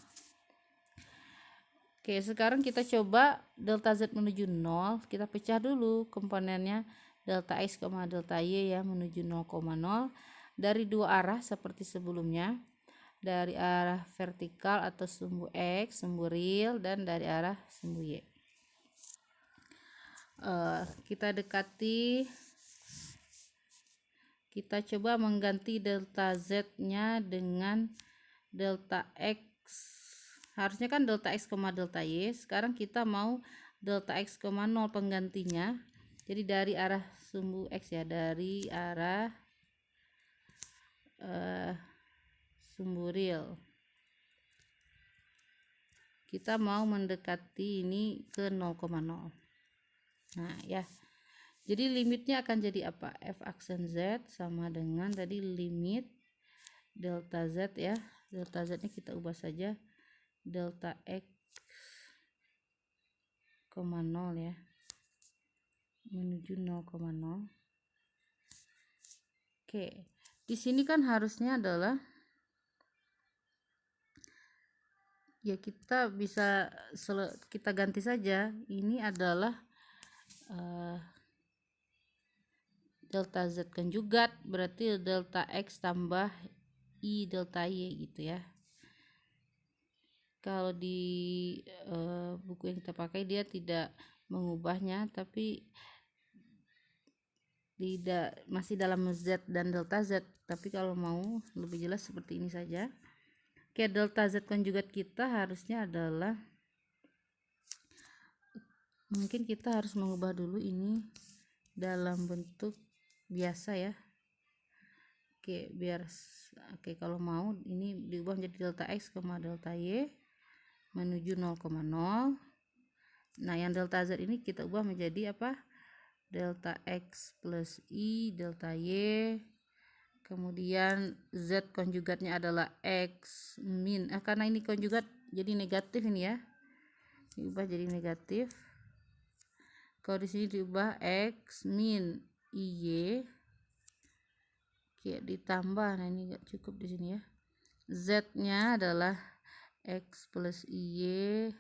[SPEAKER 1] Oke, sekarang kita coba delta Z menuju 0, kita pecah dulu komponennya delta X, delta Y ya menuju 0,0 dari dua arah seperti sebelumnya. Dari arah vertikal atau sumbu X, sumbu real, dan dari arah sumbu Y. Kita dekati, kita coba mengganti delta Z nya dengan delta X. Harusnya kan delta X, delta Y. Sekarang kita mau delta X, 0 penggantinya. Jadi dari arah sumbu X ya, dari arah sumbu real kita mau mendekati ini ke 0,0. Nah ya, jadi limitnya akan jadi apa? F aksen Z sama dengan tadi limit delta Z ya, delta Z nya kita ubah saja delta X, 0 ya menuju 0,0. Oke, di sini kan harusnya adalah ya, kita bisa kita ganti saja. Ini adalah delta Z konjugat, berarti delta X tambah I delta Y gitu ya. Kalau di buku yang kita pakai dia tidak mengubahnya, tapi tidak, masih dalam Z dan delta Z. Tapi kalau mau lebih jelas seperti ini saja. Oke, delta Z konjugat kita harusnya adalah, mungkin kita harus mengubah dulu ini dalam bentuk biasa ya. Oke, kalau mau ini diubah menjadi delta X, delta Y menuju 0,0. Nah, yang delta Z ini kita ubah menjadi apa? Delta X plus I delta Y. Kemudian Z konjugatnya adalah X min, karena ini konjugat jadi negatif ini ya, diubah jadi negatif. Kalau di sini diubah X min IY, ditambah, nah ini enggak cukup di sini ya, Z nya adalah X plus IY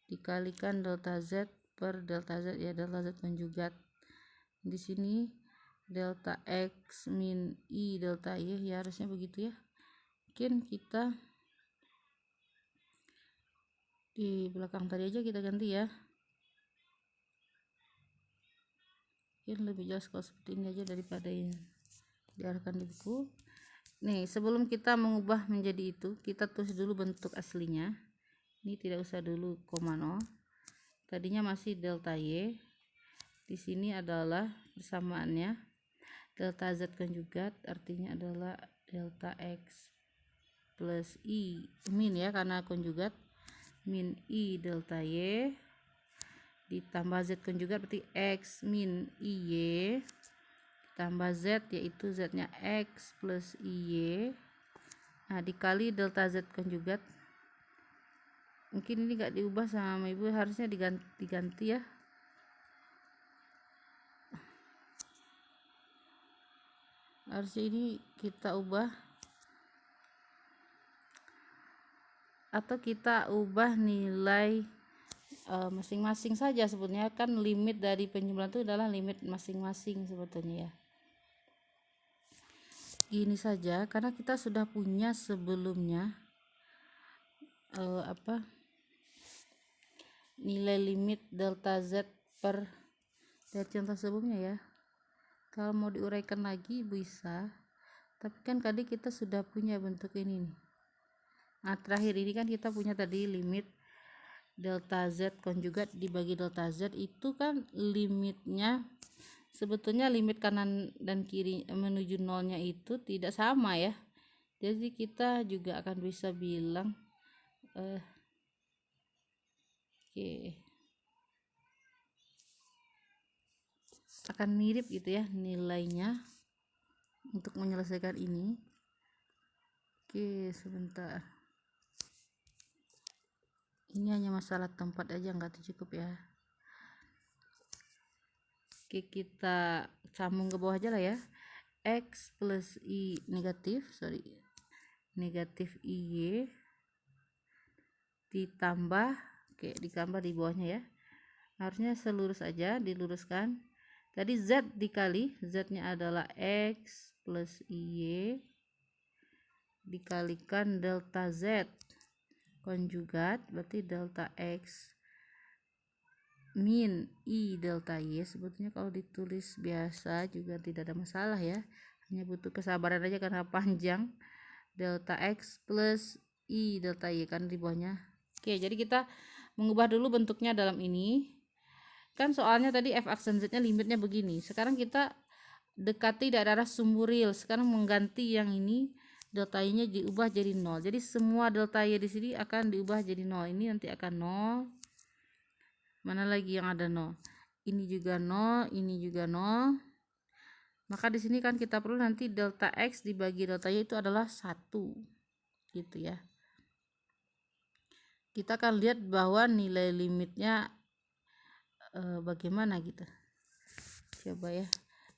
[SPEAKER 1] dikalikan delta Z per delta Z ya, delta Z konjugat. Di sini delta X min I delta Y ya, harusnya begitu ya. Mungkin kita di belakang tadi aja kita ganti ya. Mungkin lebih jelas kalau seperti ini aja daripada yang diarahkan di buku. Nih, sebelum kita mengubah menjadi itu, kita tulis dulu bentuk aslinya. Ini tidak usah dulu 0. Tadinya masih delta Y. Di sini adalah persamaannya delta Z konjugat, artinya adalah delta X plus I min ya, karena konjugat, min I delta Y ditambah Z konjugat berarti X min IY tambah Z, yaitu Z nya X plus IY, nah dikali delta Z konjugat. Mungkin ini gak diubah sama ibu, harusnya diganti ya. Harusnya ini kita ubah, atau kita ubah nilai masing-masing saja sebetulnya, kan limit dari penjumlahan itu adalah limit masing-masing sebetulnya ya. Gini saja karena kita sudah punya sebelumnya nilai limit delta Z per dari contoh sebelumnya ya. Kalau mau diuraikan lagi bisa, tapi kan tadi kita sudah punya bentuk ini nih. Nah terakhir ini kan kita punya tadi limit delta Z konjugat dibagi delta Z, itu kan limitnya sebetulnya limit kanan dan kiri menuju nolnya itu tidak sama ya. Jadi kita juga akan bisa bilang akan mirip gitu ya nilainya untuk menyelesaikan ini. Sebentar, ini hanya masalah tempat aja, nggak cukup ya. Kita sambung ke bawah aja lah ya. X plus I negatif IY ditambah ditambah di bawahnya ya, harusnya selurus aja, diluruskan. Tadi Z dikali, Z nya adalah X plus IY dikalikan delta Z konjugat, berarti delta X min I delta Y. Sebetulnya kalau ditulis biasa juga tidak ada masalah ya, hanya butuh kesabaran aja karena panjang. Delta X plus I delta Y kan di bawahnya. Jadi kita mengubah dulu bentuknya dalam ini. Kan soalnya tadi f aksen z nya limitnya begini, sekarang kita dekati dari arah sumbu real. Sekarang mengganti yang ini, delta y nya diubah jadi 0, jadi semua delta y di sini akan diubah jadi 0. Ini nanti akan 0, mana lagi yang ada 0, ini juga 0, ini juga 0. Maka di sini kan kita perlu nanti delta x dibagi delta y itu adalah 1 gitu ya. Kita akan lihat bahwa nilai limitnya bagaimana gitu. Coba ya,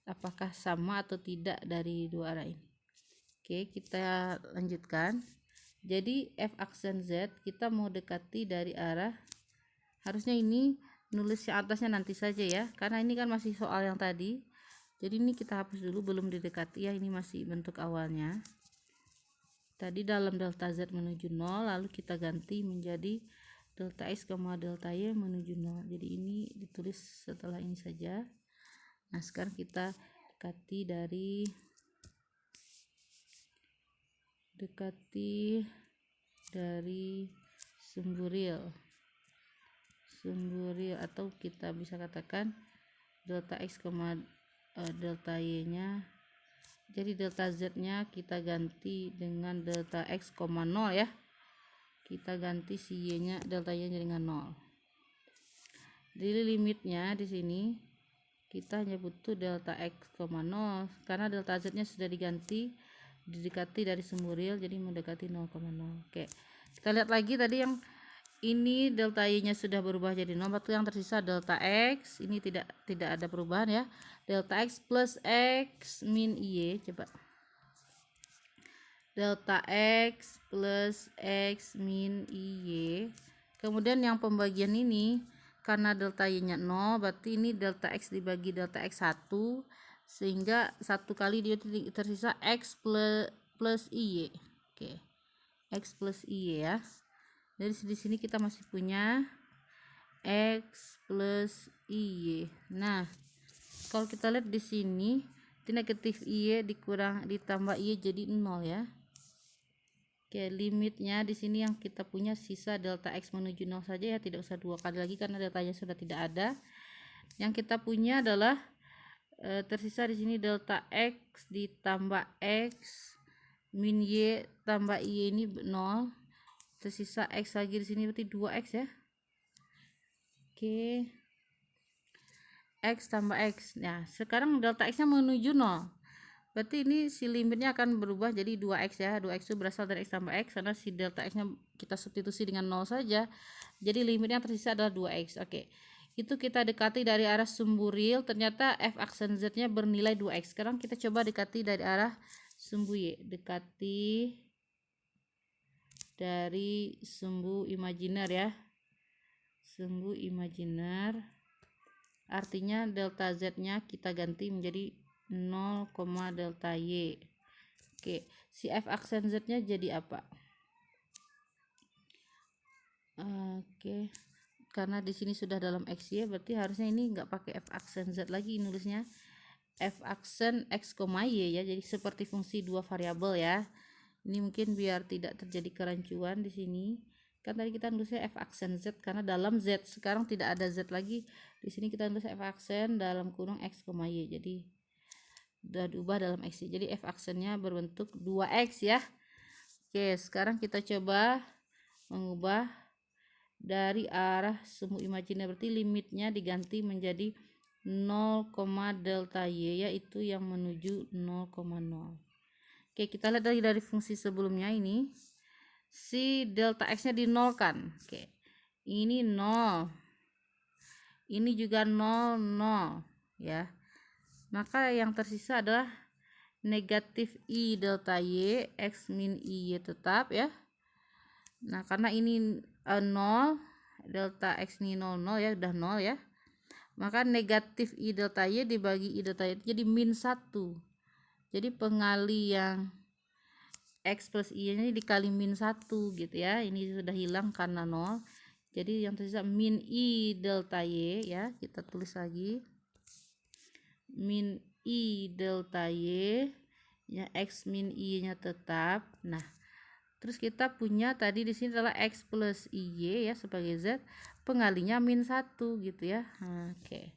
[SPEAKER 1] apakah sama atau tidak dari dua arah ini. Kita lanjutkan. Jadi f aksen z kita mau dekati dari arah, harusnya ini nulis yang atasnya nanti saja ya, karena ini kan masih soal yang tadi. Jadi ini kita hapus dulu, belum didekati ya, ini masih bentuk awalnya. Tadi dalam delta z menuju 0, lalu kita ganti menjadi delta x, delta y menuju 0. Jadi ini ditulis setelah ini saja. Nah sekarang kita dekati dari sumbu real, atau kita bisa katakan delta x, delta y nya. Jadi delta z nya kita ganti dengan delta x, 0 ya. Kita ganti si y nya, delta y nya dengan 0. Jadi limitnya di sini kita hanya butuh delta x, 0 karena delta z nya sudah didekati dari sumbu real, jadi mendekati 0,0. Kita lihat lagi tadi yang ini delta y nya sudah berubah jadi 0, waktu yang tersisa delta x ini tidak ada perubahan ya. Delta x plus x min y, coba delta x plus x min y. Kemudian yang pembagian ini karena delta y nya 0, berarti ini delta x dibagi delta x 1, sehingga satu kali dia tersisa x plus y. X plus y ya. Jadi di sini kita masih punya x plus y. Nah kalau kita lihat di sini negatif y ditambah y jadi 0 ya. Limitnya di sini yang kita punya sisa delta x menuju 0 saja ya, tidak usah dua kali lagi karena deltanya sudah tidak ada. Yang kita punya adalah tersisa di sini delta x ditambah x min y tambah y ini 0. Tersisa x lagi di sini berarti 2x ya. X tambah x. Nah, sekarang delta x-nya menuju 0. Berarti ini si limitnya akan berubah jadi 2x ya. 2x itu berasal dari x tambah x karena si delta x-nya kita substitusi dengan 0 saja. Jadi limitnya tersisa adalah 2x. Itu kita dekati dari arah sumbu real, ternyata f aksen z-nya bernilai 2x. Sekarang kita coba dekati dari arah sumbu y. Dekati dari sumbu imajiner ya. sumbu imajiner, artinya delta Z-nya kita ganti menjadi 0, delta Y. Oke, si F aksen Z-nya jadi apa? Oke, karena di sini sudah dalam X Y, berarti harusnya ini nggak pakai F aksen Z lagi, nulisnya F aksen X, Y ya. Jadi seperti fungsi dua variabel ya. Ini mungkin biar tidak terjadi kerancuan di sini. Kan tadi kita nulisnya F aksen Z karena dalam Z, sekarang tidak ada Z lagi. Di sini kita nulis F aksen dalam kurung X, Y. Jadi sudah diubah dalam X Y. Jadi F aksennya berbentuk 2X ya. Oke, sekarang kita coba mengubah dari arah sumbu imajiner, berarti limitnya diganti menjadi 0, delta Y, yaitu yang menuju 0,0. Oke, kita lihat dari fungsi sebelumnya ini, si delta X nya dinolkan. Oke, ini 0, ini juga 0, 0 ya. Maka yang tersisa adalah negatif I delta Y, X min I Y tetap ya. Nah, karena ini 0, delta X ini 0, 0 ya, udah 0 ya. Maka negatif I delta Y dibagi I delta Y jadi min 1. Jadi pengali yang X plus I nya dikali min 1 gitu ya. Ini sudah hilang karena 0. Jadi yang tersisa min I delta Y ya. Kita tulis lagi. Min I delta Y ya, X min I nya tetap. Nah, terus kita punya tadi di sini adalah X plus IY ya sebagai Z, pengalinya min 1 gitu ya. Oke.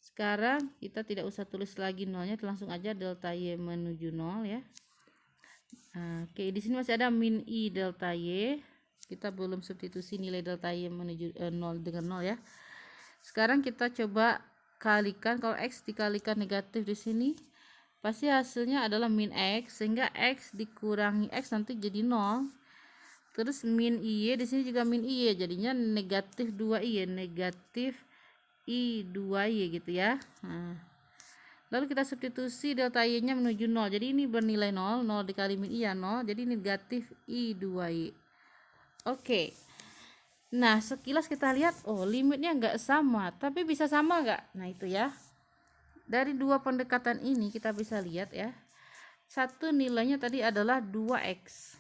[SPEAKER 1] Sekarang kita tidak usah tulis lagi nolnya, langsung aja delta Y menuju 0 ya. Oke, di sini masih ada min I delta Y. Kita belum substitusi nilai delta Y menuju 0 dengan 0 ya. Sekarang kita coba kalikan, kalau X dikalikan negatif di sini pasti hasilnya adalah min X, sehingga X dikurangi X nanti jadi 0. Terus min IY di sini juga min IY, jadinya negatif 2Y, negatif I 2Y gitu ya. Lalu kita substitusi delta Y nya menuju 0, jadi ini bernilai 0, 0 dikali min I ya 0, jadi negatif I 2Y. Oke. Nah, sekilas kita lihat, oh limitnya nggak sama, tapi bisa sama nggak? Nah itu ya. Dari dua pendekatan ini kita bisa lihat ya. Satu nilainya tadi adalah 2X.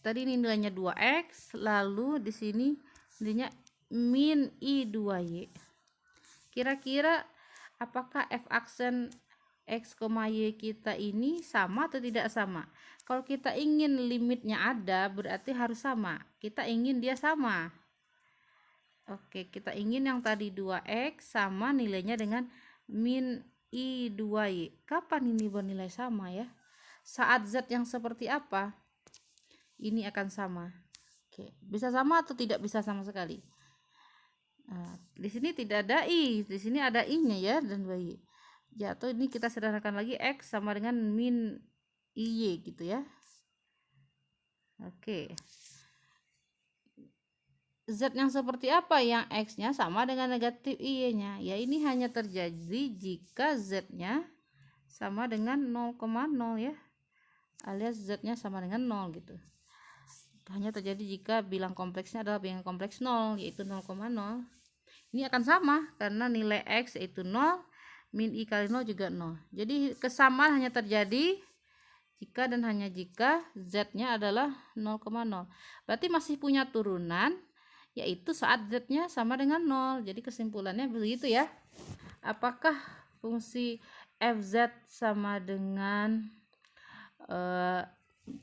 [SPEAKER 1] Tadi ini nilainya 2X, lalu di sini nilainya min I 2Y. Kira-kira apakah F aksen X, Y kita ini sama atau tidak sama? Kalau kita ingin limitnya ada, berarti harus sama. Kita ingin dia sama. Oke, kita ingin yang tadi 2X sama nilainya dengan min I 2Y. Kapan ini bernilai sama ya? Saat Z yang seperti apa? Ini akan sama. Oke, bisa sama atau tidak bisa sama sekali? Nah, di sini tidak ada I, di sini ada I-nya ya dan 2Y. Ya, atau ini kita sederhanakan lagi, X sama dengan min IY gitu ya. Oke. Z yang seperti apa? Yang X-nya sama dengan negatif Y-nya. Ya, ini hanya terjadi jika Z-nya sama dengan 0,0 ya. Alias Z-nya sama dengan 0 gitu. Hanya terjadi jika bilang kompleksnya adalah bilangan kompleks 0, yaitu 0,0. Ini akan sama karena nilai X yaitu 0, min I kali 0 juga 0. Jadi kesamaan hanya terjadi jika dan hanya jika Z-nya adalah 0,0. Berarti masih punya turunan, yaitu saat Z-nya sama dengan 0. Jadi kesimpulannya begitu ya. Apakah fungsi FZ sama dengan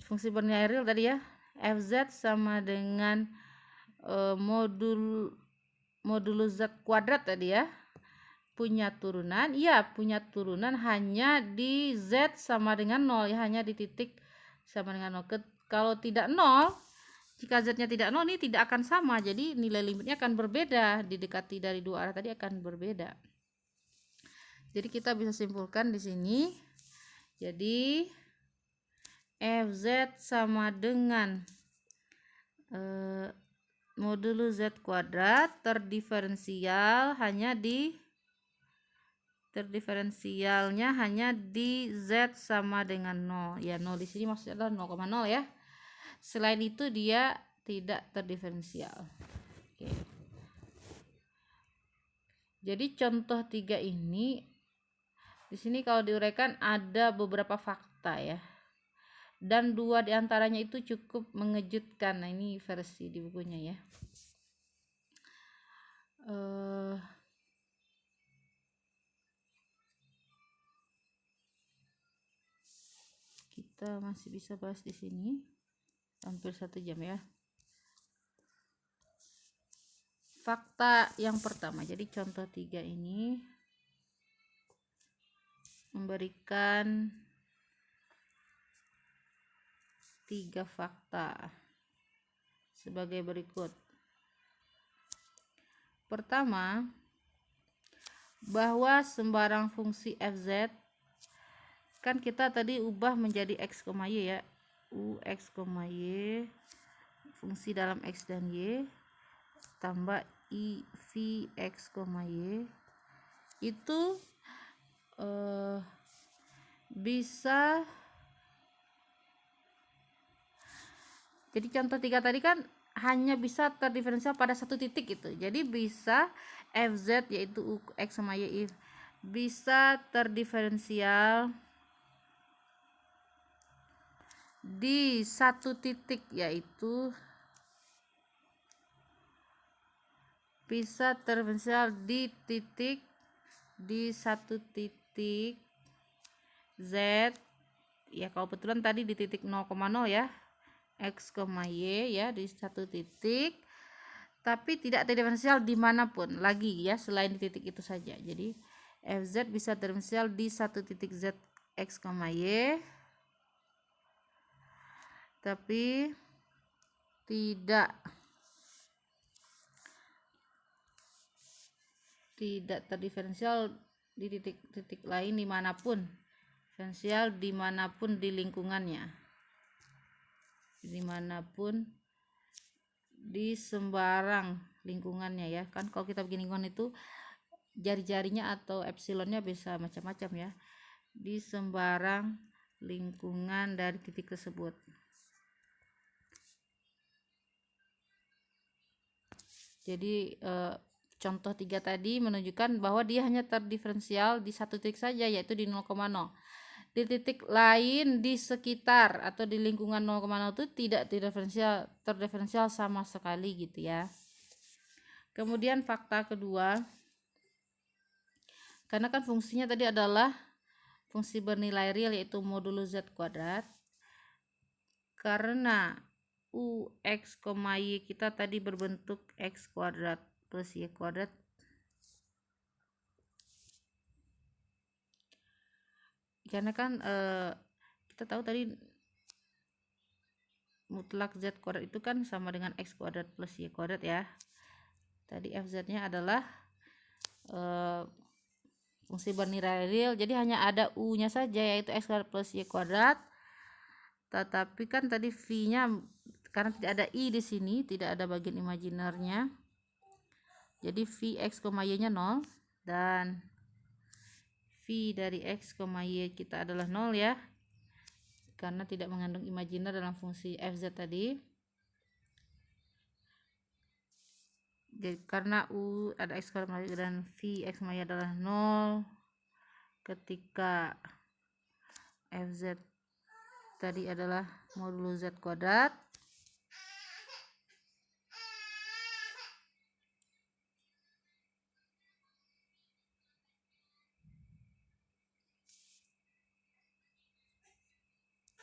[SPEAKER 1] fungsi bernilai real tadi ya? FZ sama dengan modulus Z kuadrat tadi ya. Punya turunan? Iya, punya turunan hanya di Z sama dengan 0 ya, hanya di titik sama dengan 0. Kalau tidak 0, jika Z-nya tidak 0, ini tidak akan sama. Jadi nilai limitnya akan berbeda, didekati dari dua arah tadi akan berbeda. Jadi kita bisa simpulkan di sini. Jadi FZ sama dengan modulus Z kuadrat terdiferensialnya hanya di Z sama dengan 0. Ya, 0 di sini maksudnya adalah 0,0 ya. Selain itu dia tidak terdiferensial. Oke. Jadi contoh 3 ini di sini kalau diuraikan ada beberapa fakta ya. Dan 2 diantaranya itu cukup mengejutkan. Nah, ini versi di bukunya ya. Kita masih bisa bahas di sini hampir 1 jam ya. Fakta yang pertama, jadi contoh 3 ini memberikan 3 fakta sebagai berikut. Pertama, bahwa sembarang fungsi fz kan kita tadi ubah menjadi x, y ya, u x, y fungsi dalam x dan y tambah i v x, y itu bisa, jadi contoh 3 tadi kan hanya bisa terdiferensial pada satu titik gitu. Jadi bisa fz yaitu u x sama y bisa terdiferensial di satu titik, yaitu bisa terdiferensial di satu titik z ya, kalau betulan tadi di titik 0,0 ya, x, y ya, di satu titik, tapi tidak terdiferensial dimanapun lagi ya selain di titik itu saja. Jadi fz bisa terdiferensial di satu titik z, x, y, tapi tidak terdiferensial di titik-titik lain dimanapun, diferensial dimanapun di lingkungannya, dimanapun di sembarang lingkungannya ya. Kan kalau kita bikin lingkungan itu jari-jarinya atau epsilonnya bisa macam-macam ya, di sembarang lingkungan dari titik tersebut. Jadi contoh 3 tadi menunjukkan bahwa dia hanya terdiferensial di satu titik saja, yaitu di 0,0. Di titik lain di sekitar atau di lingkungan 0,0 itu tidak terdiferensial sama sekali gitu ya. Kemudian fakta kedua, karena kan fungsinya tadi adalah fungsi bernilai real yaitu modulus z kuadrat, karena u x, y kita tadi berbentuk x kuadrat plus y kuadrat, karena kan kita tahu tadi mutlak z kuadrat itu kan sama dengan x kuadrat plus y kuadrat ya. Tadi fz nya adalah fungsi bernilai real, jadi hanya ada u nya saja yaitu x kuadrat plus y kuadrat. Tetapi kan tadi v nya karena tidak ada i di sini, tidak ada bagian imajinernya, jadi v x, y nya 0 dan v dari x, y kita adalah 0 ya, karena tidak mengandung imajiner dalam fungsi fz tadi. Jadi, karena u ada x kuadrat dan v x, y adalah 0 ketika fz tadi adalah modulus z kuadrat,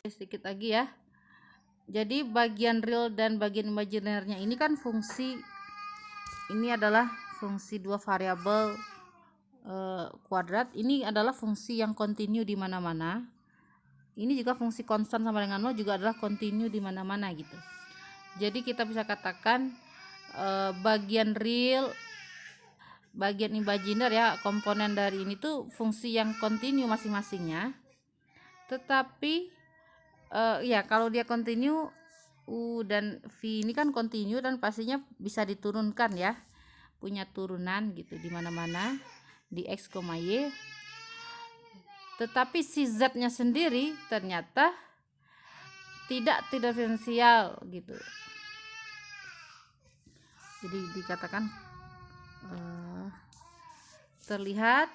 [SPEAKER 1] sedikit lagi ya. Jadi bagian real dan bagian imajinernya ini kan fungsi, ini adalah fungsi 2 variabel kuadrat, ini adalah fungsi yang kontinu di mana-mana. Ini juga fungsi konstan sama dengan 0 juga adalah kontinu di mana-mana gitu. Jadi kita bisa katakan bagian real, bagian imajiner ya, komponen dari ini tuh fungsi yang kontinu masing-masingnya. Tetapi ya kalau dia kontinu, u dan v ini kan kontinu dan pastinya bisa diturunkan ya, punya turunan gitu di mana-mana di x, y. Tetapi si z nya sendiri ternyata tidak diferensial gitu. Jadi dikatakan terlihat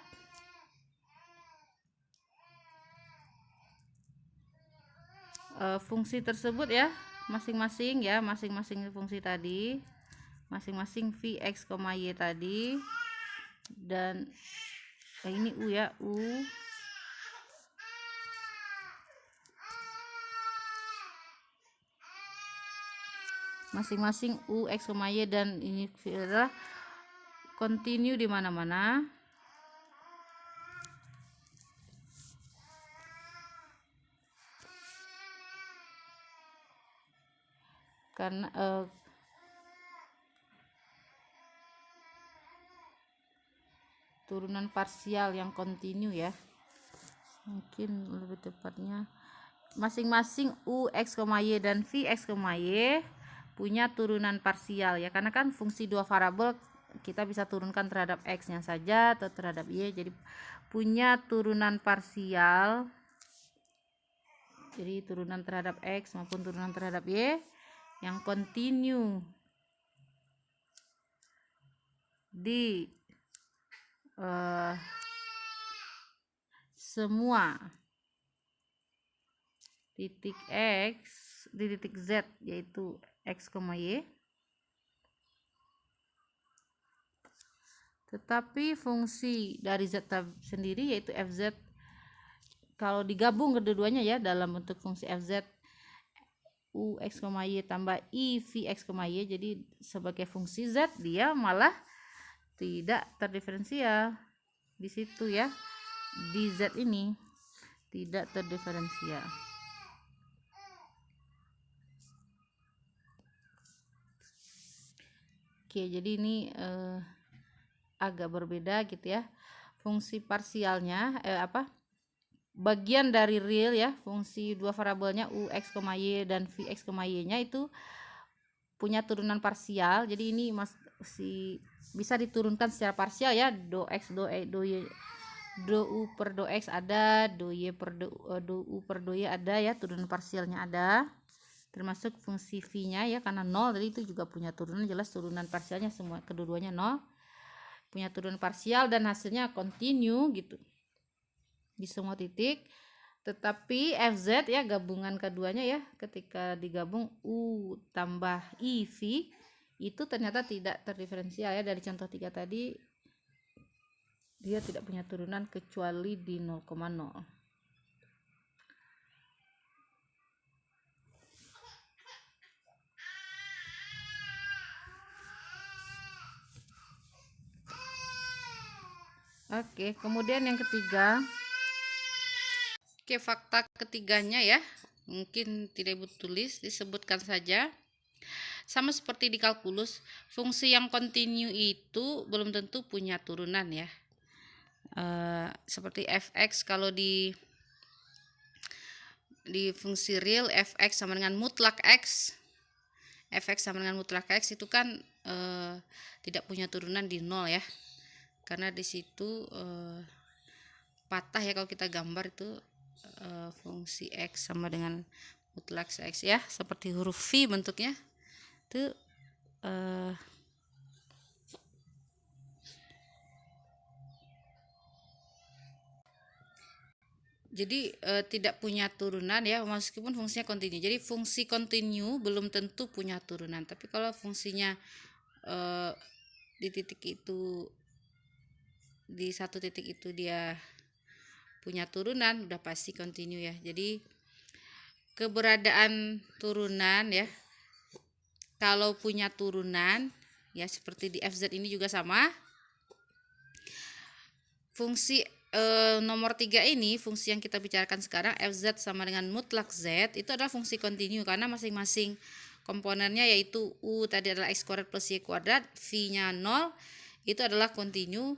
[SPEAKER 1] fungsi tersebut ya, masing-masing fungsi tadi, masing-masing Vx, Y tadi, dan ini U ya, U masing-masing U, X, Y, dan ini adalah continue di mana-mana. Karena turunan parsial yang continue ya, mungkin lebih tepatnya masing-masing U, X, Y, dan V, X, Y punya turunan parsial ya, karena kan fungsi dua variabel kita bisa turunkan terhadap X nya saja atau terhadap Y, jadi punya turunan parsial, jadi turunan terhadap X maupun turunan terhadap Y yang continue di semua titik X di titik Z, yaitu X, Y. Tetapi fungsi dari Z sendiri yaitu Fz, kalau digabung kedua-duanya ya dalam bentuk fungsi Fz U, X, Y tambah I, V, X, Y, jadi sebagai fungsi Z dia malah tidak terdiferensial di situ ya, di Z ini tidak terdiferensial. Oke, jadi ini agak berbeda gitu ya, fungsi parsialnya bagian dari real ya, fungsi dua variabelnya U, X, Y dan V, X, Y nya itu punya turunan parsial, jadi ini bisa diturunkan secara parsial ya, do X, do Y, do U per do X ada, do Y per do U per do Y ada ya, turunan parsialnya ada, termasuk fungsi V nya ya, karena 0 jadi itu juga punya turunan, jelas turunan parsialnya semua kedua-duanya 0, punya turunan parsial dan hasilnya continue gitu di semua titik. Tetapi Fz ya, gabungan keduanya ya, ketika digabung U tambah I, V itu ternyata tidak terdiferensial ya, dari contoh 3 tadi dia tidak punya turunan kecuali di 0,0. Oke, kemudian yang ketiga, fakta ketiganya ya, mungkin tidak ibu tulis, disebutkan saja. Sama seperti di kalkulus, fungsi yang kontinu itu belum tentu punya turunan ya. Seperti fx, kalau di fungsi real fx sama dengan mutlak x, fx sama dengan mutlak x itu kan tidak punya turunan di 0 ya, karena di situ patah ya, kalau kita gambar itu fungsi x sama dengan mutlak x ya, seperti huruf V bentuknya itu jadi tidak punya turunan ya, meskipun fungsinya kontinu. Jadi fungsi kontinu belum tentu punya turunan, tapi kalau fungsinya di titik itu, di satu titik itu dia punya turunan, udah pasti kontinu ya. Jadi keberadaan turunan ya, kalau punya turunan ya, seperti di Fz ini juga sama. Fungsi nomor 3 ini, fungsi yang kita bicarakan sekarang, Fz sama dengan mutlak Z, itu adalah fungsi kontinu karena masing-masing komponennya yaitu U tadi adalah X kuadrat plus Y kuadrat, V nya 0, itu adalah kontinu.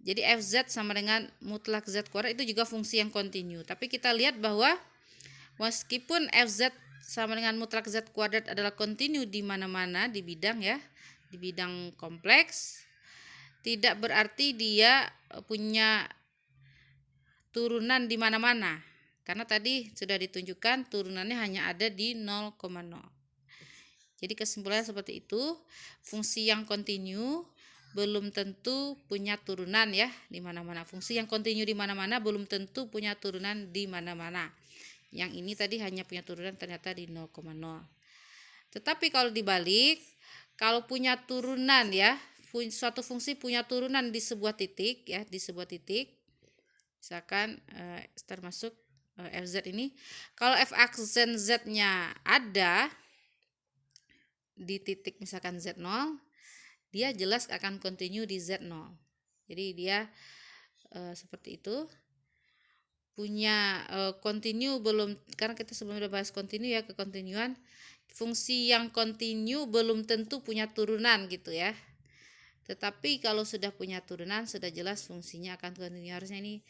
[SPEAKER 1] Jadi Fz sama dengan mutlak Z kuadrat itu juga fungsi yang kontinu. Tapi kita lihat bahwa meskipun Fz sama dengan mutlak Z kuadrat adalah kontinu di mana-mana di bidang ya, di bidang kompleks, tidak berarti dia punya turunan di mana-mana, karena tadi sudah ditunjukkan turunannya hanya ada di 0,0. Jadi kesimpulannya seperti itu, fungsi yang kontinu belum tentu punya turunan ya di mana-mana. Fungsi yang kontinu di mana-mana belum tentu punya turunan di mana-mana. Yang ini tadi hanya punya turunan ternyata di 0,0. Tetapi kalau dibalik, kalau punya turunan ya, suatu fungsi punya turunan di sebuah titik ya, di sebuah titik. Misalkan termasuk fz ini, kalau f aksen z-nya ada di titik misalkan z0, dia jelas akan kontinu di z0. Jadi dia seperti itu. Punya kontinu belum, karena kita sebelumnya udah bahas kontinu ya, kekontinuan. Fungsi yang kontinu belum tentu punya turunan gitu ya. Tetapi kalau sudah punya turunan, sudah jelas fungsinya akan kontinu. Harusnya ini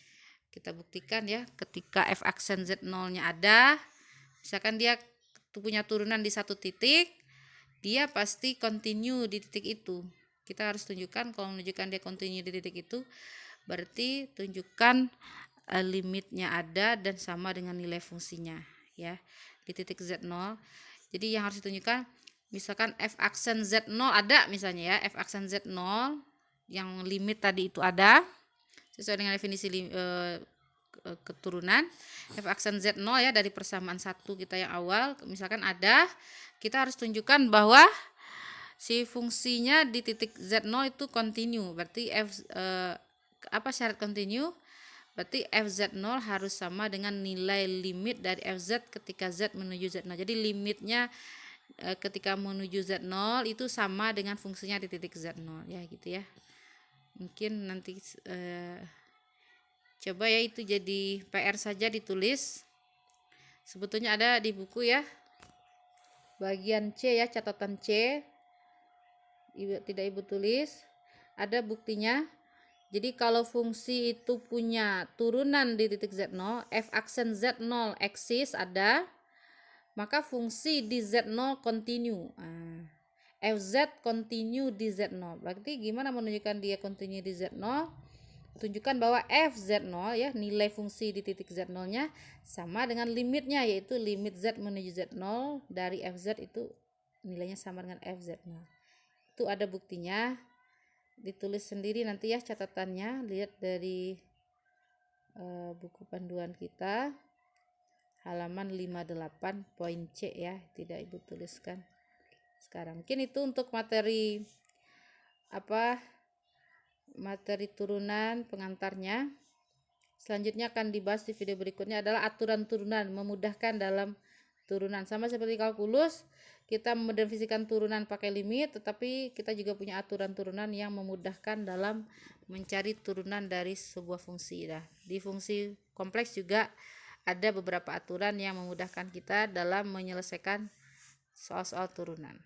[SPEAKER 1] kita buktikan ya, ketika f aksen z0-nya ada, misalkan dia punya turunan di satu titik, dia pasti kontinu di titik itu. Kita harus tunjukkan, kalau menunjukkan dia kontinu di titik itu, berarti tunjukkan limitnya ada dan sama dengan nilai fungsinya ya di titik z0. Jadi yang harus ditunjukkan, misalkan f aksen z0 ada misalnya ya, f aksen z0 yang limit tadi itu ada sesuai dengan definisi keturunan f aksen z0 ya, dari persamaan satu kita yang awal misalkan ada, kita harus tunjukkan bahwa si fungsinya di titik z0 itu kontinu. Berarti apa syarat kontinu? Berarti fz0 harus sama dengan nilai limit dari fz ketika z menuju z0. Jadi limitnya ketika menuju z0 itu sama dengan fungsinya di titik z0 ya gitu ya. Mungkin nanti coba ya itu jadi PR saja ditulis. Sebetulnya ada di buku ya. Bagian C ya, catatan C. Tidak Ibu tulis. Ada buktinya. Jadi kalau fungsi itu punya turunan di titik z0, f aksen z0 eksis ada, maka fungsi di z0 kontinu. Fz kontinu di z0. Berarti gimana menunjukkan dia kontinu di z0? Tunjukkan bahwa fz0 ya, nilai fungsi di titik z0-nya sama dengan limitnya, yaitu limit z menuju z0 dari fz itu nilainya sama dengan fz0. Itu ada buktinya. Ditulis sendiri nanti ya catatannya, lihat dari buku panduan kita halaman 58 poin C ya, tidak Ibu tuliskan sekarang. Mungkin itu untuk materi materi turunan pengantarnya. Selanjutnya akan dibahas di video berikutnya adalah aturan turunan, memudahkan dalam turunan. Sama seperti kalkulus, kita mendefinisikan turunan pakai limit, tetapi kita juga punya aturan turunan yang memudahkan dalam mencari turunan dari sebuah fungsi. Nah, di fungsi kompleks juga ada beberapa aturan yang memudahkan kita dalam menyelesaikan soal-soal turunan.